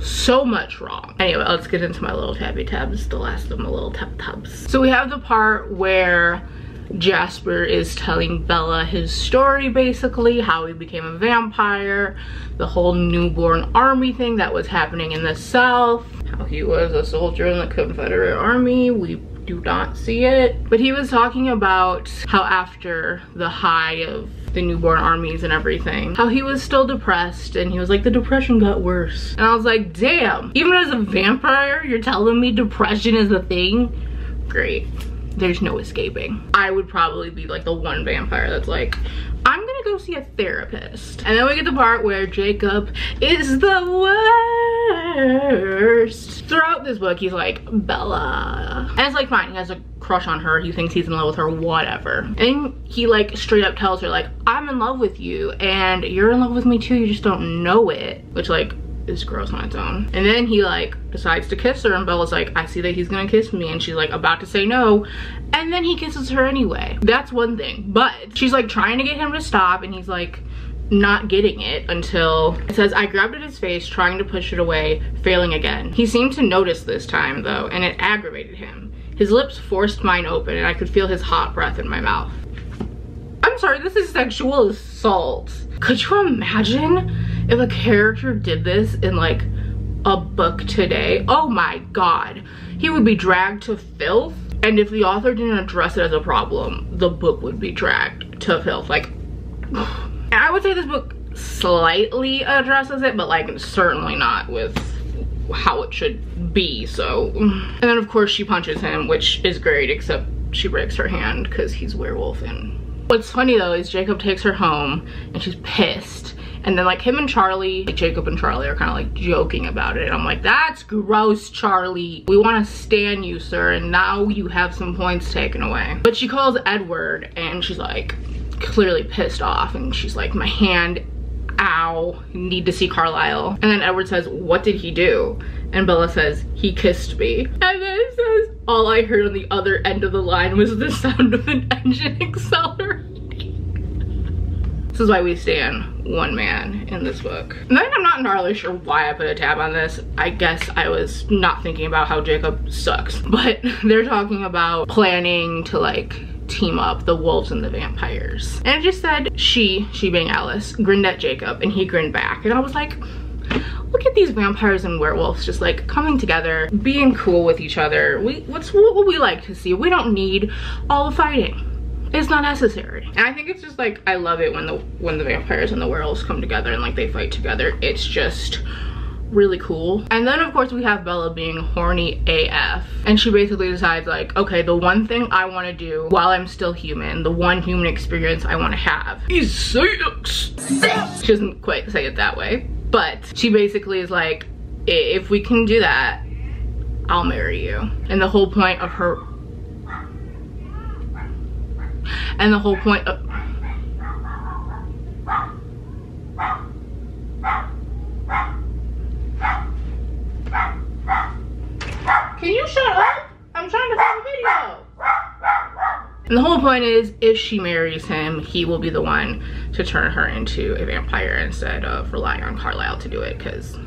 so much wrong. Anyway, let's get into my little tabby tabs, the last of my little tabs. So we have the part where Jasper is telling Bella his story, basically how he became a vampire, the whole newborn army thing that was happening in the South, how he was a soldier in the Confederate Army. We do not see it, but he was talking about how after the high of the newborn armies and everything, how he was still depressed, and he was like, the depression got worse. And I was like, damn, even as a vampire you're telling me depression is a thing? Great. There's no escaping. I would probably be like the one vampire that's like, I'm gonna go see a therapist. And then we get the part where Jacob is the worst. Throughout this book, he's like, Bella. And it's like, fine, he has a crush on her. He thinks he's in love with her, whatever. And he like straight up tells her like, I'm in love with you and you're in love with me too, you just don't know it. Which like, is gross on its own. And then he like decides to kiss her and Bella's like, I see that he's gonna kiss me, and she's like about to say no, and then he kisses her anyway. That's one thing, but she's like trying to get him to stop and he's like not getting it until it says, I grabbed at his face trying to push it away, failing again. He seemed to notice this time though, and it aggravated him. His lips forced mine open and I could feel his hot breath in my mouth. I'm sorry, this is sexual assault. Could you imagine if a character did this in like a book today? Oh my god, he would be dragged to filth. And if the author didn't address it as a problem, the book would be dragged to filth. Like, and I would say this book slightly addresses it, but like certainly not with how it should be. So, and then of course she punches him, which is great, except she breaks her hand because he's werewolf. And what's funny though is Jacob takes her home and she's pissed. And then like him and Charlie, like Jacob and Charlie are kind of like joking about it. And I'm like, that's gross, Charlie. We want to stan you, sir. And now you have some points taken away. But she calls Edward and she's like clearly pissed off. And she's like, my hand, ow, need to see Carlisle. And then Edward says, what did he do? And Bella says, he kissed me. And then it says, all I heard on the other end of the line was the sound of an engine accelerating. This is why we stand one man in this book. And then I'm not entirely sure why I put a tab on this. I guess I was not thinking about how Jacob sucks. But they're talking about planning to like team up the wolves and the vampires. And it just said she being Alice, grinned at Jacob and he grinned back. And I was like, look at these vampires and werewolves just like coming together, being cool with each other. What would we like to see? We don't need all the fighting. It's not necessary. And I think it's just like, I love it when the vampires and the werewolves come together and like they fight together. It's just really cool. And then of course we have Bella being horny AF, and she basically decides like, okay, the one thing I want to do while I'm still human, the one human experience I want to have is sex. She doesn't quite say it that way, but she basically is like, if we can do that, I'll marry you. And the whole point of her can you shut up? I'm trying to film a video. And the whole point is, if she marries him, he will be the one to turn her into a vampire instead of relying on Carlisle to do it, because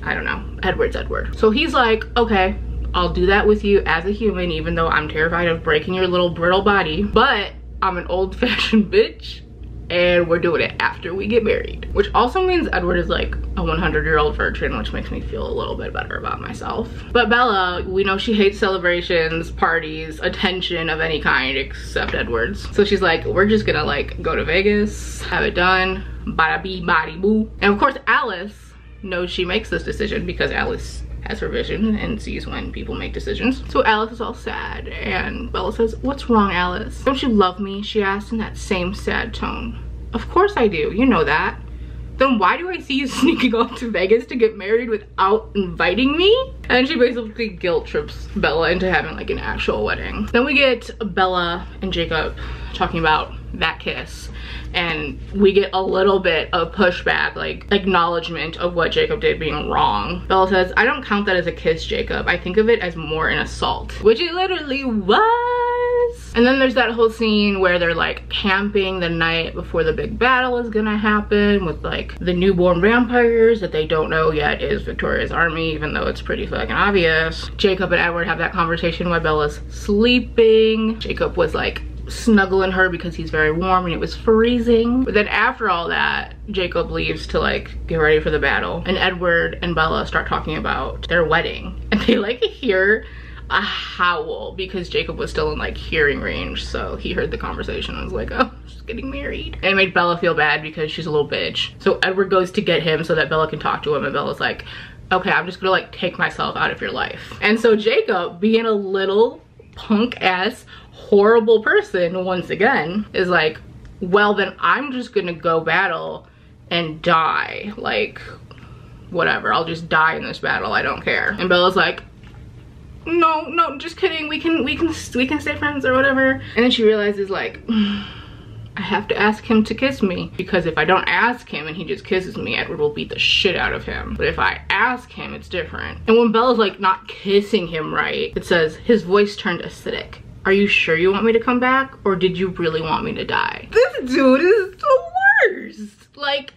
I don't know, Edward's Edward. So he's like, okay, I'll do that with you as a human, even though I'm terrified of breaking your little brittle body, but I'm an old-fashioned bitch and we're doing it after we get married. Which also means Edward is like a 100-year-old virgin, which makes me feel a little bit better about myself. But Bella, we know she hates celebrations, parties, attention of any kind except Edward's. So she's like, we're just gonna like go to Vegas, have it done, bada bee, body boo. And of course Alice knows she makes this decision because Alice has her vision and sees when people make decisions. So Alice is all sad and Bella says, what's wrong, Alice? Don't you love me? She asked in that same sad tone. Of course I do, you know that. Then why do I see you sneaking off to Vegas to get married without inviting me? And she basically guilt trips Bella into having like an actual wedding. Then we get Bella and Jacob talking about that kiss, and we get a little bit of pushback, like acknowledgement of what Jacob did being wrong. Bella says, I don't count that as a kiss, Jacob. I think of it as more an assault, which it literally was. And then there's that whole scene where they're like camping the night before the big battle is gonna happen with like the newborn vampires that they don't know yet is Victoria's army, even though it's pretty fucking obvious. Jacob and Edward have that conversation while Bella's sleeping. Jacob was like snuggling her because he's very warm and it was freezing. But then after all that, Jacob leaves to like get ready for the battle, and Edward and Bella start talking about their wedding, and they like hear a howl because Jacob was still in like hearing range, so he heard the conversation and was like, oh, she's getting married. And it made Bella feel bad because she's a little bitch. So Edward goes to get him so that Bella can talk to him, and Bella's like, okay, I'm just gonna like take myself out of your life. And so Jacob, being a little punk ass horrible person once again, is like, well then I'm just gonna go battle and die, like whatever, I'll just die in this battle, I don't care. And Bella's like, no, just kidding, we can stay friends or whatever. And then she realizes like, I have to ask him to kiss me, because if I don't ask him and he just kisses me, Edward will beat the shit out of him. But if I ask him, it's different. And when Bella's like not kissing him right, it says his voice turned acidic. Are you sure you want me to come back, or did you really want me to die? This dude is the worst. Like,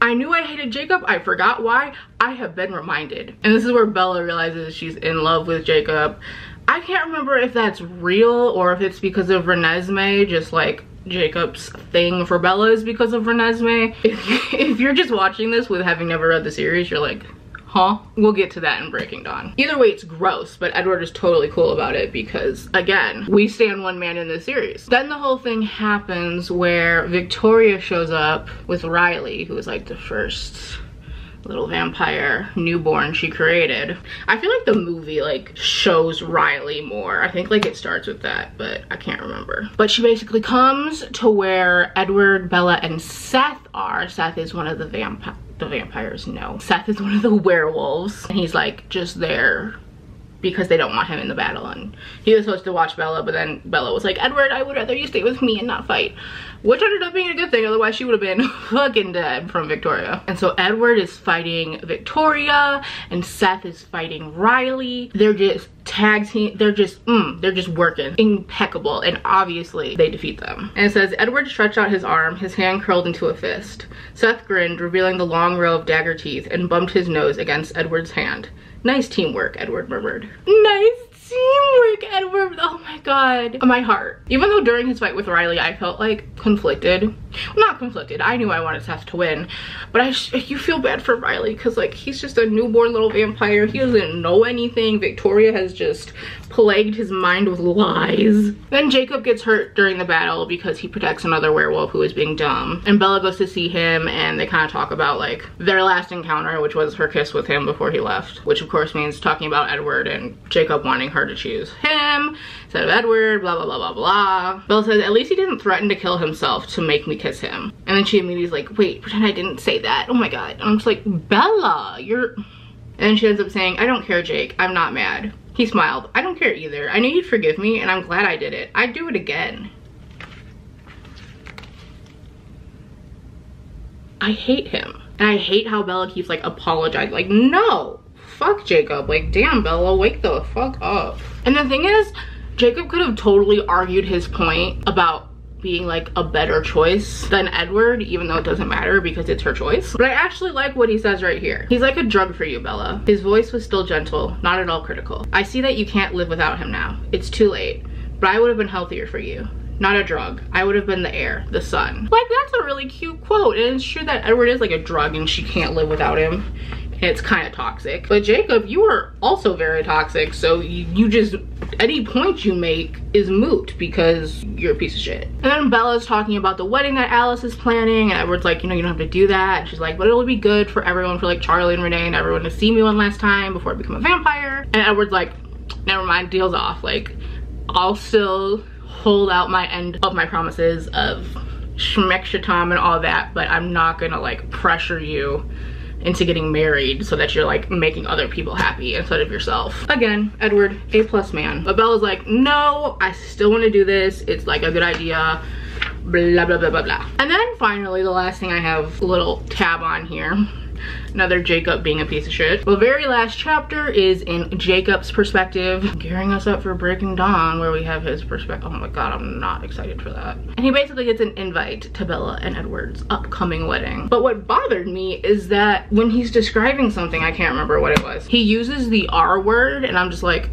I knew I hated Jacob. I forgot why. I have been reminded. And this is where Bella realizes she's in love with Jacob. I can't remember if that's real or if it's because of Renesmee, just like Jacob's thing for Bella is because of Renesmee. If you're just watching this with having never read the series, you're like, huh? We'll get to that in Breaking Dawn. Either way, it's gross, but Edward is totally cool about it because, again, we stand one man in this series. Then the whole thing happens where Victoria shows up with Riley, who is like the first little vampire newborn she created. I feel like the movie like shows Riley more. I think like it starts with that, but I can't remember. But she basically comes to where Edward, Bella, and Seth are. Seth is one of the vampires, no. Seth is one of the werewolves, and he's like just there because they don't want him in the battle. And he was supposed to watch Bella, but then Bella was like, Edward, I would rather you stay with me and not fight. Which ended up being a good thing, otherwise she would have been fucking dead from Victoria. And so Edward is fighting Victoria and Seth is fighting Riley. They're just tag team, they're just working impeccable, and obviously they defeat them. And it says, Edward stretched out his arm, his hand curled into a fist. Seth grinned, revealing the long row of dagger teeth, and bumped his nose against Edward's hand. Nice teamwork, Edward murmured. Nice teamwork, Edward. Oh my god. My heart. Even though during his fight with Riley, I felt like conflicted. Well, not conflicted. I knew I wanted Seth to win. But you feel bad for Riley because like he's just a newborn little vampire. He doesn't know anything. Victoria has just plagued his mind with lies. Then Jacob gets hurt during the battle because he protects another werewolf who is being dumb. And Bella goes to see him and they kind of talk about like their last encounter, which was her kiss with him before he left. Which of course means talking about Edward and Jacob wanting her to choose him instead of Edward, blah, blah, blah, blah, blah. Bella says, at least he didn't threaten to kill himself to make me kiss him. And then she immediately is like, wait, pretend I didn't say that. Oh my god. And I'm just like, Bella, you're... And then she ends up saying, I don't care, Jake. I'm not mad. He smiled. I don't care either. I knew you'd forgive me, and I'm glad I did it. I'd do it again. I hate him. And I hate how Bella keeps, like, apologizing. Like, no! Fuck Jacob. Like, damn, Bella, wake the fuck up. And the thing is, Jacob could have totally argued his point about being like a better choice than Edward, even though it doesn't matter because it's her choice. But I actually like what he says right here. He's like a drug for you, Bella. His voice was still gentle, not at all critical. I see that you can't live without him now. It's too late, but I would have been healthier for you. Not a drug. I would have been the air, the sun. Like, that's a really cute quote. And it's true that Edward is like a drug and she can't live without him. It's kind of toxic. But Jacob, you are also very toxic, so you just, any point you make is moot because you're a piece of shit. And then Bella's talking about the wedding that Alice is planning, and Edward's like, you know, you don't have to do that. And she's like, but it'll be good for everyone, for like Charlie and Renee and everyone to see me one last time before I become a vampire. And Edward's like, never mind, deal's off. Like, I'll still hold out my end of my promises of schmexchatom and all that, but I'm not gonna like pressure you into getting married so that you're like making other people happy instead of yourself. Again, Edward, A+ man. But Bella's like, no, I still want to do this. It's like a good idea. Blah, blah, blah, blah, blah. And then finally, the last thing I have a little tab on here. Another Jacob being a piece of shit. The very last chapter is in Jacob's perspective, gearing us up for Breaking Dawn, where we have his perspective. Oh my god, I'm not excited for that. And he basically gets an invite to Bella and Edward's upcoming wedding. But what bothered me is that when he's describing something, I can't remember what it was, he uses the R word, and I'm just like,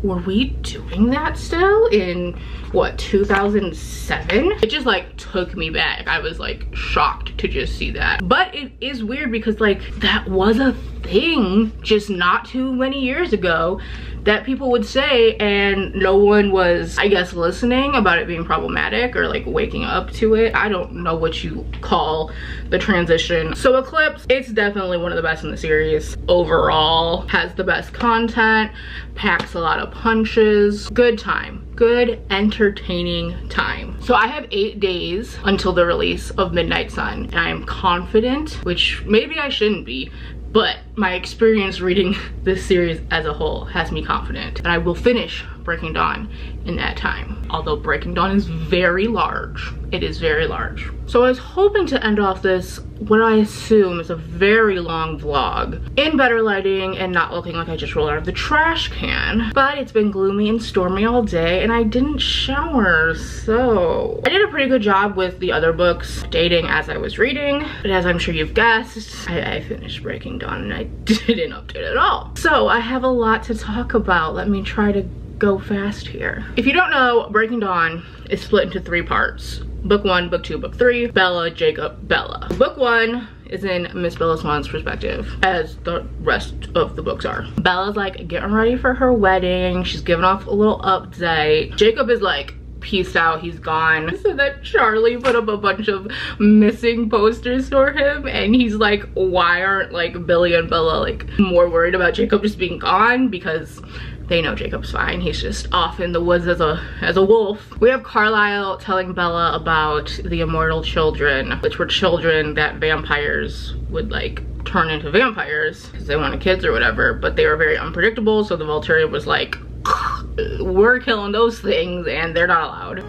were we doing that still in what, 2007? It just like took me back. I was like shocked to just see that. But it is weird because like that was a thing just not too many years ago that people would say, and no one was, I guess, listening about it being problematic or like waking up to it. I don't know what you call the transition. So Eclipse, it's definitely one of the best in the series. Overall, has the best content, packs a lot of punches, good time. Good, entertaining time. So I have 8 days until the release of Midnight Sun, and I am confident, which maybe I shouldn't be, but my experience reading this series as a whole has me confident that I will finish Breaking Dawn in that time. Although Breaking Dawn is very large. It is very large. So I was hoping to end off this, what I assume is a very long vlog, in better lighting and not looking like I just rolled out of the trash can. But it's been gloomy and stormy all day and I didn't shower, so I did a pretty good job with the other books, dating as I was reading. But as I'm sure you've guessed, I finished Breaking Dawn and I didn't update at all. So I have a lot to talk about. Let me try to go fast here. If you don't know, Breaking Dawn is split into 3 parts. Book 1, Book 2, Book 3, Bella, Jacob, Bella. Book 1 is in Miss Bella Swan's perspective, as the rest of the books are. Bella's like getting ready for her wedding. She's giving off a little update. Jacob is like peaced out, he's gone. So that Charlie put up a bunch of missing posters for him, and he's like, why aren't like Billy and Bella like more worried about Jacob just being gone? Because they know Jacob's fine. He's just off in the woods as a wolf. We have Carlisle telling Bella about the immortal children, which were children that vampires would like turn into vampires because they wanted kids or whatever, but they were very unpredictable. So the Volturian was like, we're killing those things and they're not allowed.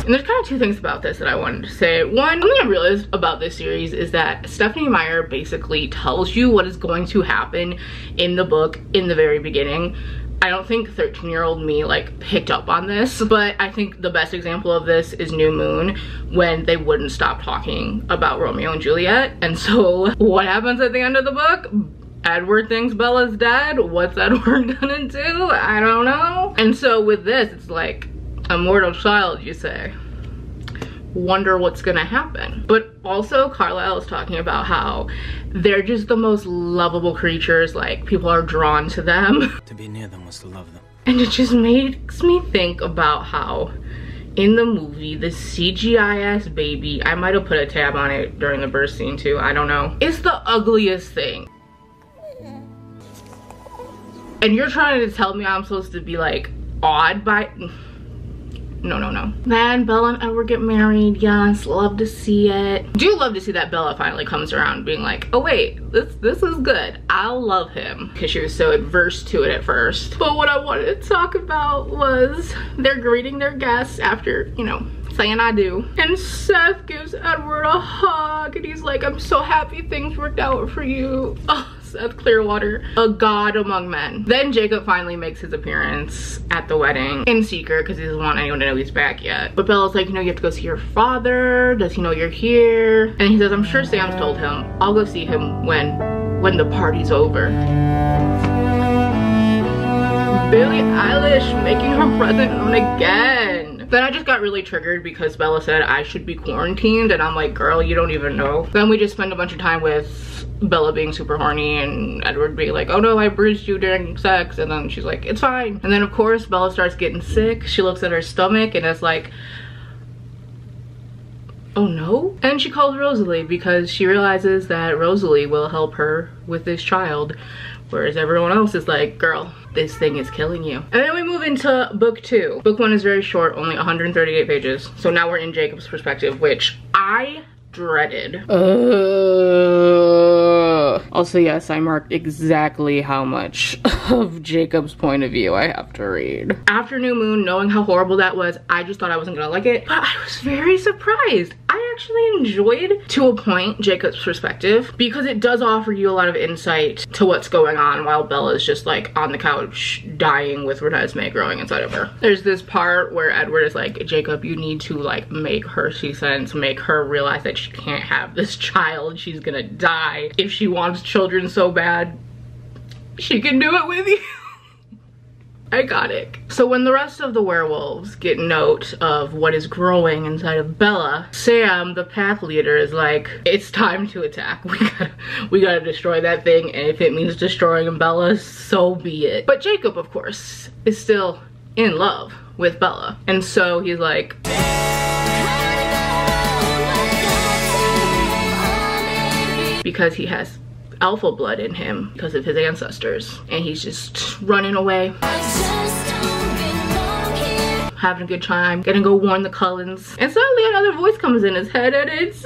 And there's kind of 2 things about this that I wanted to say. One, something I realized about this series is that Stephenie Meyer basically tells you what is going to happen in the book in the very beginning. I don't think 13-year-old me like picked up on this, but I think the best example of this is New Moon, when they wouldn't stop talking about Romeo and Juliet. And so what happens at the end of the book? Edward thinks Bella's dead. What's Edward gonna do? I don't know. And so with this, it's like, immortal child, you say. Wonder what's gonna happen. But also Carlisle is talking about how they're just the most lovable creatures, like people are drawn to them. To be near them was to love them. And it just makes me think about how in the movie, the CGI ass baby, I might have put a tab on it during the birth scene too, I don't know, it's the ugliest thing. And you're trying to tell me I'm supposed to be like awed by, no. Then Bella and Edward get married. Yes, love to see it. Do love to see that Bella finally comes around being like, oh wait, this is good. I'll love him. Because she was so adverse to it at first. But what I wanted to talk about was they're greeting their guests after, you know, saying I do. And Seth gives Edward a hug and he's like, I'm so happy things worked out for you. Oh, Seth Clearwater, a god among men. Then Jacob finally makes his appearance at the wedding in secret because he doesn't want anyone to know he's back yet. But Bella's like, you know, you have to go see your father. Does he know you're here? And he says, I'm sure Sam's told him. I'll go see him when the party's over. Billie Eilish making her presence known again. Then I just got really triggered because Bella said I should be quarantined, and I'm like, girl, you don't even know. Then we just spend a bunch of time with Bella being super horny and Edward being like, oh no, I bruised you during sex, and then she's like, it's fine. And then of course Bella starts getting sick. She looks at her stomach and it's like, oh no? And she calls Rosalie because she realizes that Rosalie will help her with this child, whereas everyone else is like, girl, this thing is killing you. And then we move into book 2. Book 1 is very short, only 138 pages. So now we're in Jacob's perspective, which I dreaded. Also, yes, I marked exactly how much of Jacob's point of view I have to read. After New Moon, knowing how horrible that was, I just thought I wasn't gonna like it, but I was very surprised. I actually enjoyed, to a point, Jacob's perspective because it does offer you a lot of insight to what's going on while Bella's just like on the couch dying with Renesmee growing inside of her. There's this part where Edward is like, Jacob, you need to like make her see sense, make her realize that she can't have this child. She's gonna die. If she wants children so bad, she can do it with you. Iconic. So when the rest of the werewolves get note of what is growing inside of Bella, Sam, the pack leader, is like, it's time to attack. We gotta destroy that thing, and if it means destroying Bella, so be it. But Jacob, of course, is still in love with Bella. And so he's like, because he has alpha blood in him because of his ancestors, and he's just running away, having a good time, gonna go warn the Cullens. And suddenly another voice comes in his head, and it's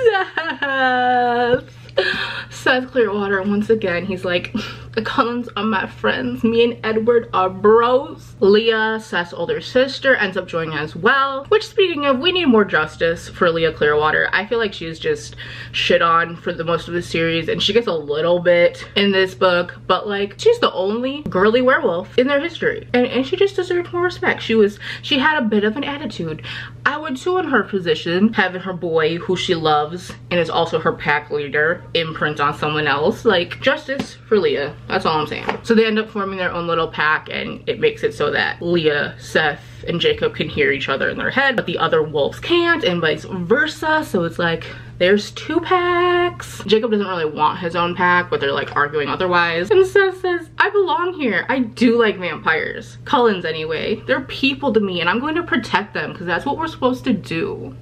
Seth Clearwater once again. He's like, the Cullens are my friends. Me and Edward are bros. Leah, Seth's older sister, ends up joining as well. Which, speaking of, we need more justice for Leah Clearwater. I feel like she's just shit on for the most of the series, and she gets a little bit in this book, but like, she's the only girly werewolf in their history, and she just deserved more respect. She had a bit of an attitude. I would too in her position, having her boy who she loves and is also her pack leader imprint on someone else. Like, justice for Leah. That's all I'm saying. So they end up forming their own little pack, and it makes it so that Leah, Seth, and Jacob can hear each other in their head, but the other wolves can't, and vice versa. So it's like, there's 2 packs. Jacob doesn't really want his own pack, but they're like arguing otherwise. And Seth says, I belong here. I do like vampires. Cullens anyway. They're people to me, and I'm going to protect them because that's what we're supposed to do.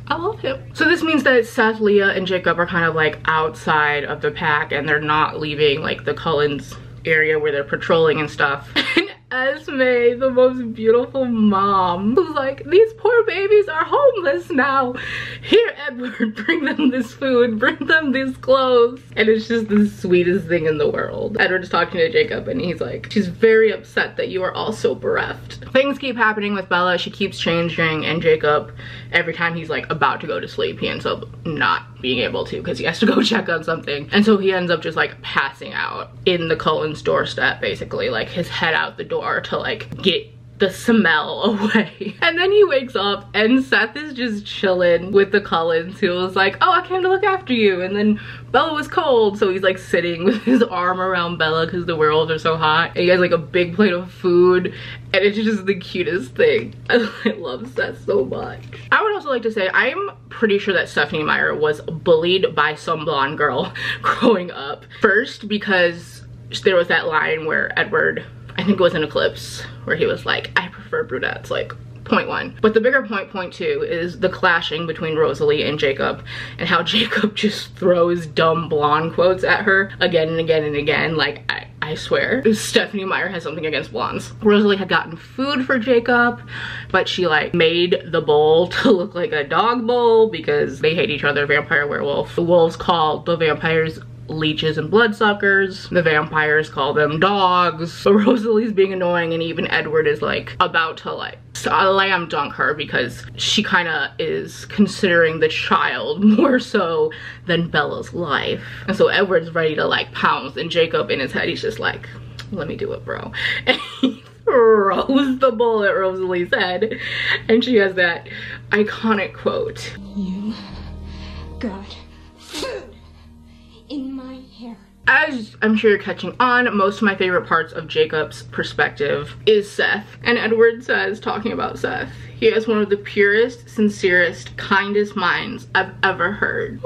I love him. So this means that Seth, Leah, and Jacob are kind of like outside of the pack, and they're not leaving like the Cullens area where they're patrolling and stuff. And Esme, the most beautiful mom, who's like, these poor babies are homeless now. Here, Edward, bring them this food, bring them these clothes. And it's just the sweetest thing in the world. Edward's talking to Jacob, and he's like, she's very upset that you are all so bereft. Things keep happening with Bella. She keeps changing, and Jacob, every time he's like about to go to sleep, he ends up not being able to because he has to go check on something. And so he ends up just like passing out in the Cullens doorstep, basically, like his head out the door to like get the smell away. And then he wakes up, and Seth is just chilling with the Cullens, who was like, oh, I came to look after you. And then Bella was cold, so he's like sitting with his arm around Bella because the werewolves are so hot. And he has like a big plate of food, and it's just the cutest thing. I love Seth so much. I would also like to say, I'm pretty sure that Stephenie Meyer was bullied by some blonde girl growing up. First, because there was that line where Edward, I think it was in Eclipse, where he was like, I prefer brunettes, like, point 1. But the bigger point 2, is the clashing between Rosalie and Jacob, and how Jacob just throws dumb blonde quotes at her again and again and again. Like, I swear, Stephenie Meyer has something against blondes. Rosalie had gotten food for Jacob, but she like made the bowl to look like a dog bowl because they hate each other, vampire, werewolf. The wolves call the vampires leeches and bloodsuckers. The vampires call them dogs. But Rosalie's being annoying, and even Edward is like about to like slam dunk her because she kind of is considering the child more so than Bella's life. And so Edward's ready to like pounce, and Jacob in his head, he's just like, let me do it, bro. And he throws the bowl at Rosalie's head, and she has that iconic quote. You got food in my hair. As I'm sure you're catching on, most of my favorite parts of Jacob's perspective is Seth. And Edward says, talking about Seth, he has one of the purest, sincerest, kindest minds I've ever heard.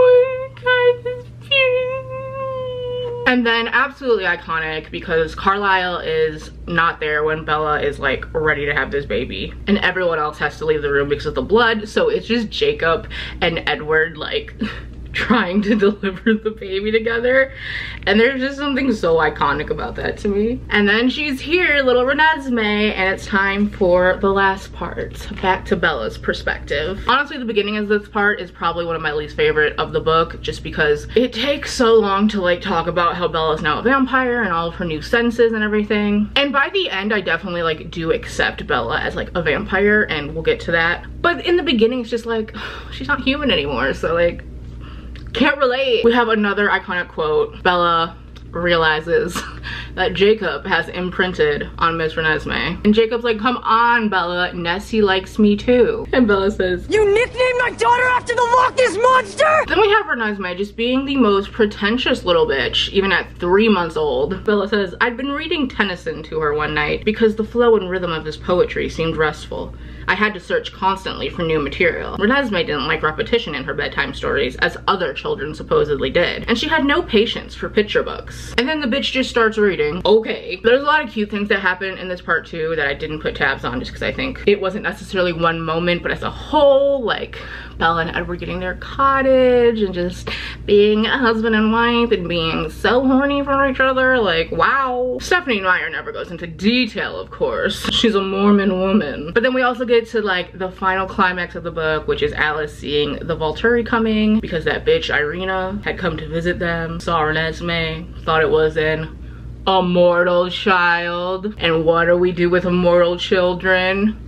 And then absolutely iconic because Carlisle is not there when Bella is like ready to have this baby, and everyone else has to leave the room because of the blood. So it's just Jacob and Edward like trying to deliver the baby together, and there's just something so iconic about that to me. And then she's here, little Renesmee, and it's time for the last part, back to Bella's perspective. Honestly, the beginning of this part is probably one of my least favorite of the book, just because it takes so long to like talk about how Bella's now a vampire and all of her new senses and everything. And by the end, I definitely like do accept Bella as like a vampire, and we'll get to that. But in the beginning, it's just like, she's not human anymore, so like, can't relate. We have another iconic quote. Bella realizes that Jacob has imprinted on Miss Renesmee. And Jacob's like, come on, Bella, Nessie likes me too. And Bella says, you nicknamed my daughter after the Loch Ness Monster? Then we have Renesmee just being the most pretentious little bitch, even at 3 months old. Bella says, I'd been reading Tennyson to her one night because the flow and rhythm of his poetry seemed restful. I had to search constantly for new material. Renesmee didn't like repetition in her bedtime stories, as other children supposedly did, and she had no patience for picture books. And then the bitch just starts reading. Okay. There's a lot of cute things that happen in this part too that I didn't put tabs on just because I think it wasn't necessarily one moment, but as a whole, like Bella and Edward getting their cottage and just being a husband and wife and being so horny for each other, like wow. Stephenie Meyer never goes into detail, of course. She's a Mormon woman. But then we also get to like the final climax of the book, which is Alice seeing the Volturi coming because that bitch Irina had come to visit them, saw Renesmee, thought it was an immortal child. And what do we do with immortal children?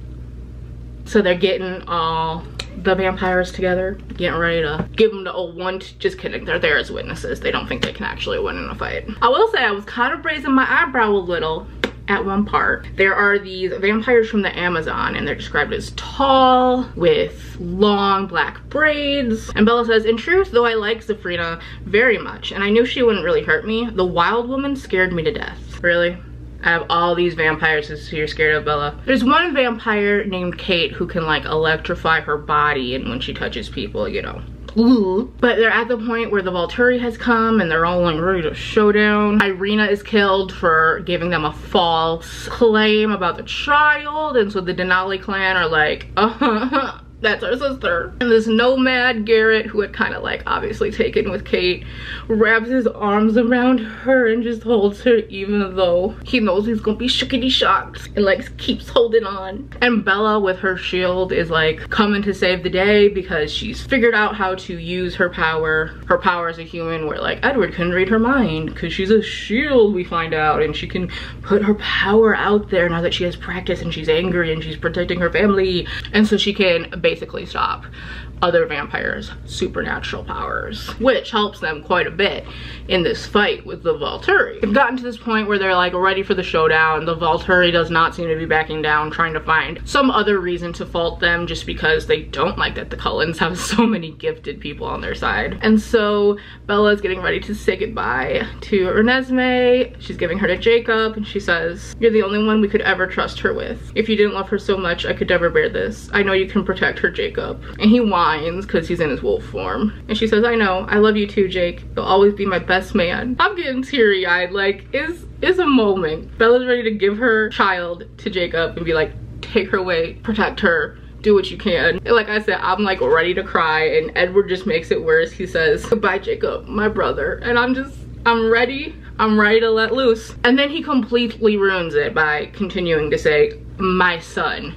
So they're getting all the vampires together, getting ready to give them the old one. Just kidding, they're there as witnesses. They don't think they can actually win in a fight. I will say I was kind of raising my eyebrow a little at one part. There are these vampires from the Amazon, and they're described as tall with long black braids. And Bella says, in truth, though I like Zafrina very much and I knew she wouldn't really hurt me, the wild woman scared me to death. Really? Out of all these vampires, so you're scared of Bella? There's one vampire named Kate who can like electrify her body, and when she touches people, you know, ooh. But they're at the point where the Volturi has come and they're all like ready to showdown. Irina is killed for giving them a false claim about the child, and so the Denali clan are like, that's our sister. And this nomad Garrett, who had kind of like obviously taken with Kate, wraps his arms around her and just holds her, even though he knows he's gonna be shookity shocked, and like keeps holding on. And Bella with her shield is like coming to save the day because she's figured out how to use her power as a human, where like Edward couldn't read her mind because she's a shield, we find out, and she can put her power out there now that she has practice and she's angry and she's protecting her family. And so she can basically stop other vampires' supernatural powers, which helps them quite a bit in this fight with the Volturi. They've gotten to this point where they're like ready for the showdown. The Volturi does not seem to be backing down, trying to find some other reason to fault them just because they don't like that the Cullens have so many gifted people on their side. And so Bella is getting ready to say goodbye to Renesmee. She's giving her to Jacob, and she says, you're the only one we could ever trust her with. If you didn't love her so much, I could never bear this. I know you can protect her, Jacob. And he whines because he's in his wolf form. And she says, I know, I love you too, Jake. You'll always be my best man. I'm getting teary-eyed. Like, it's a moment. Bella's ready to give her child to Jacob and be like, take her away, protect her, do what you can. And like I said, I'm like ready to cry, and Edward just makes it worse. He says, goodbye, Jacob, my brother. And I'm ready to let loose. And then he completely ruins it by continuing to say, my son.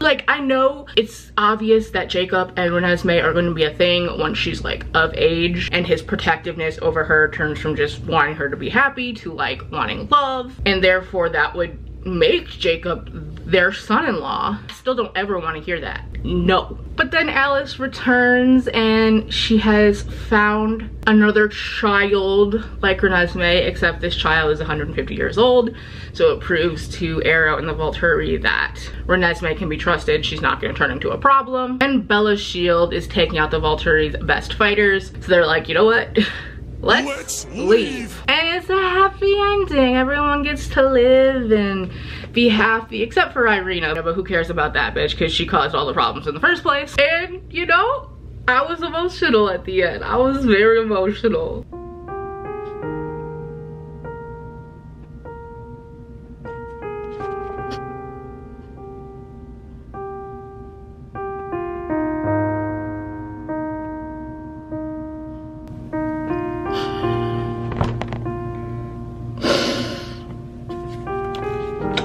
Like, I know it's obvious that Jacob and Renesmee are going to be a thing once she's like of age, and his protectiveness over her turns from just wanting her to be happy to like wanting love, and therefore that would make Jacob their son-in-law. I still don't ever want to hear that. No. But then Alice returns and she has found another child like Renesmee, except this child is 150 years old. So it proves to Arrow and the Volturi that Renesmee can be trusted. She's not going to turn into a problem. And Bella's shield is taking out the Volturi's best fighters. So they're like, you know what? Let's leave. And it's a happy ending. Everyone gets to live and be happy, except for Irina. But who cares about that bitch, because she caused all the problems in the first place. And you know, I was emotional at the end. I was very emotional.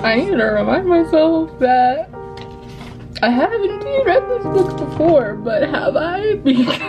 I need to remind myself that I have indeed read this book before, but have I? Because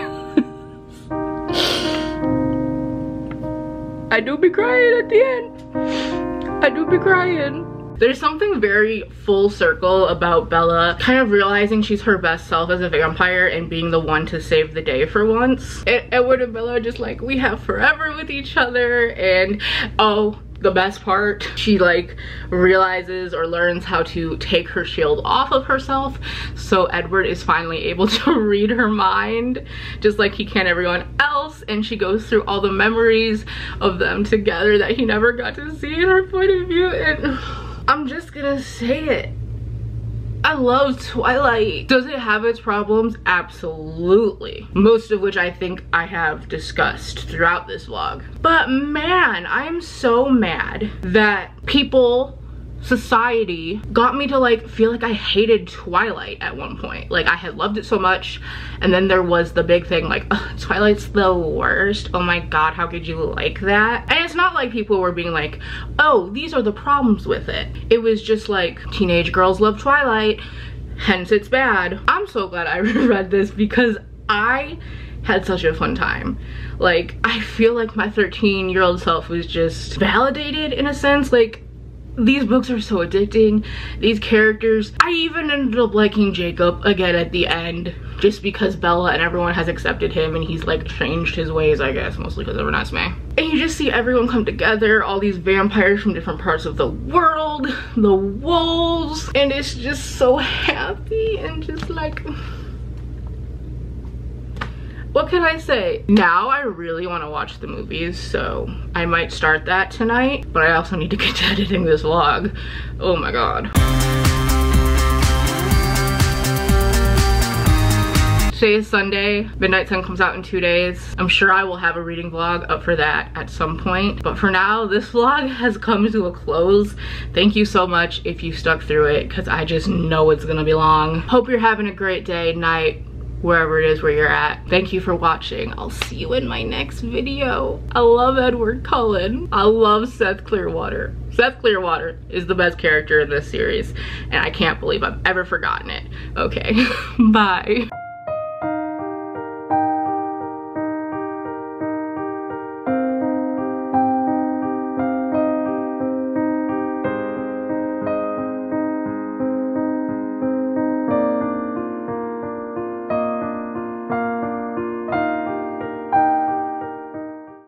I do be crying at the end. I do be crying. There's something very full circle about Bella kind of realizing she's her best self as a vampire and being the one to save the day for once. Edward and Bella are just like, we have forever with each other. And oh, the best part, she like realizes or learns how to take her shield off of herself, so Edward is finally able to read her mind just like he can everyone else, and she goes through all the memories of them together that he never got to see in her point of view. And I'm just gonna say it, I love Twilight. Does it have its problems? Absolutely. Most of which I think I have discussed throughout this vlog. But man, I'm so mad that people, society, got me to like feel like I hated Twilight at one point. Like I had loved it so much, and then there was the big thing like, Twilight's the worst. Oh my god, how could you like that? And it's not like people were being like, oh, these are the problems with it. It was just like, teenage girls love Twilight, hence it's bad. I'm so glad I read this because I had such a fun time. Like, I feel like my 13-year-old self was just validated in a sense. Like, these books are so addicting. These characters. I even ended up liking Jacob again at the end, just because Bella and everyone has accepted him and he's like changed his ways, I guess, mostly because of Renesmee. And you just see everyone come together, all these vampires from different parts of the world, the wolves, and it's just so happy and just like, what can I say? Now I really want to watch the movies, so I might start that tonight, but I also need to get to editing this vlog. Oh my god. Today is Sunday. Midnight Sun comes out in 2 days. I'm sure I will have a reading vlog up for that at some point. But for now, this vlog has come to a close. Thank you so much if you stuck through it, because I just know it's gonna be long. Hope you're having a great day, night, wherever it is where you're at. Thank you for watching. I'll see you in my next video. I love Edward Cullen. I love Seth Clearwater. Seth Clearwater is the best character in this series, and I can't believe I've ever forgotten it. Okay, bye.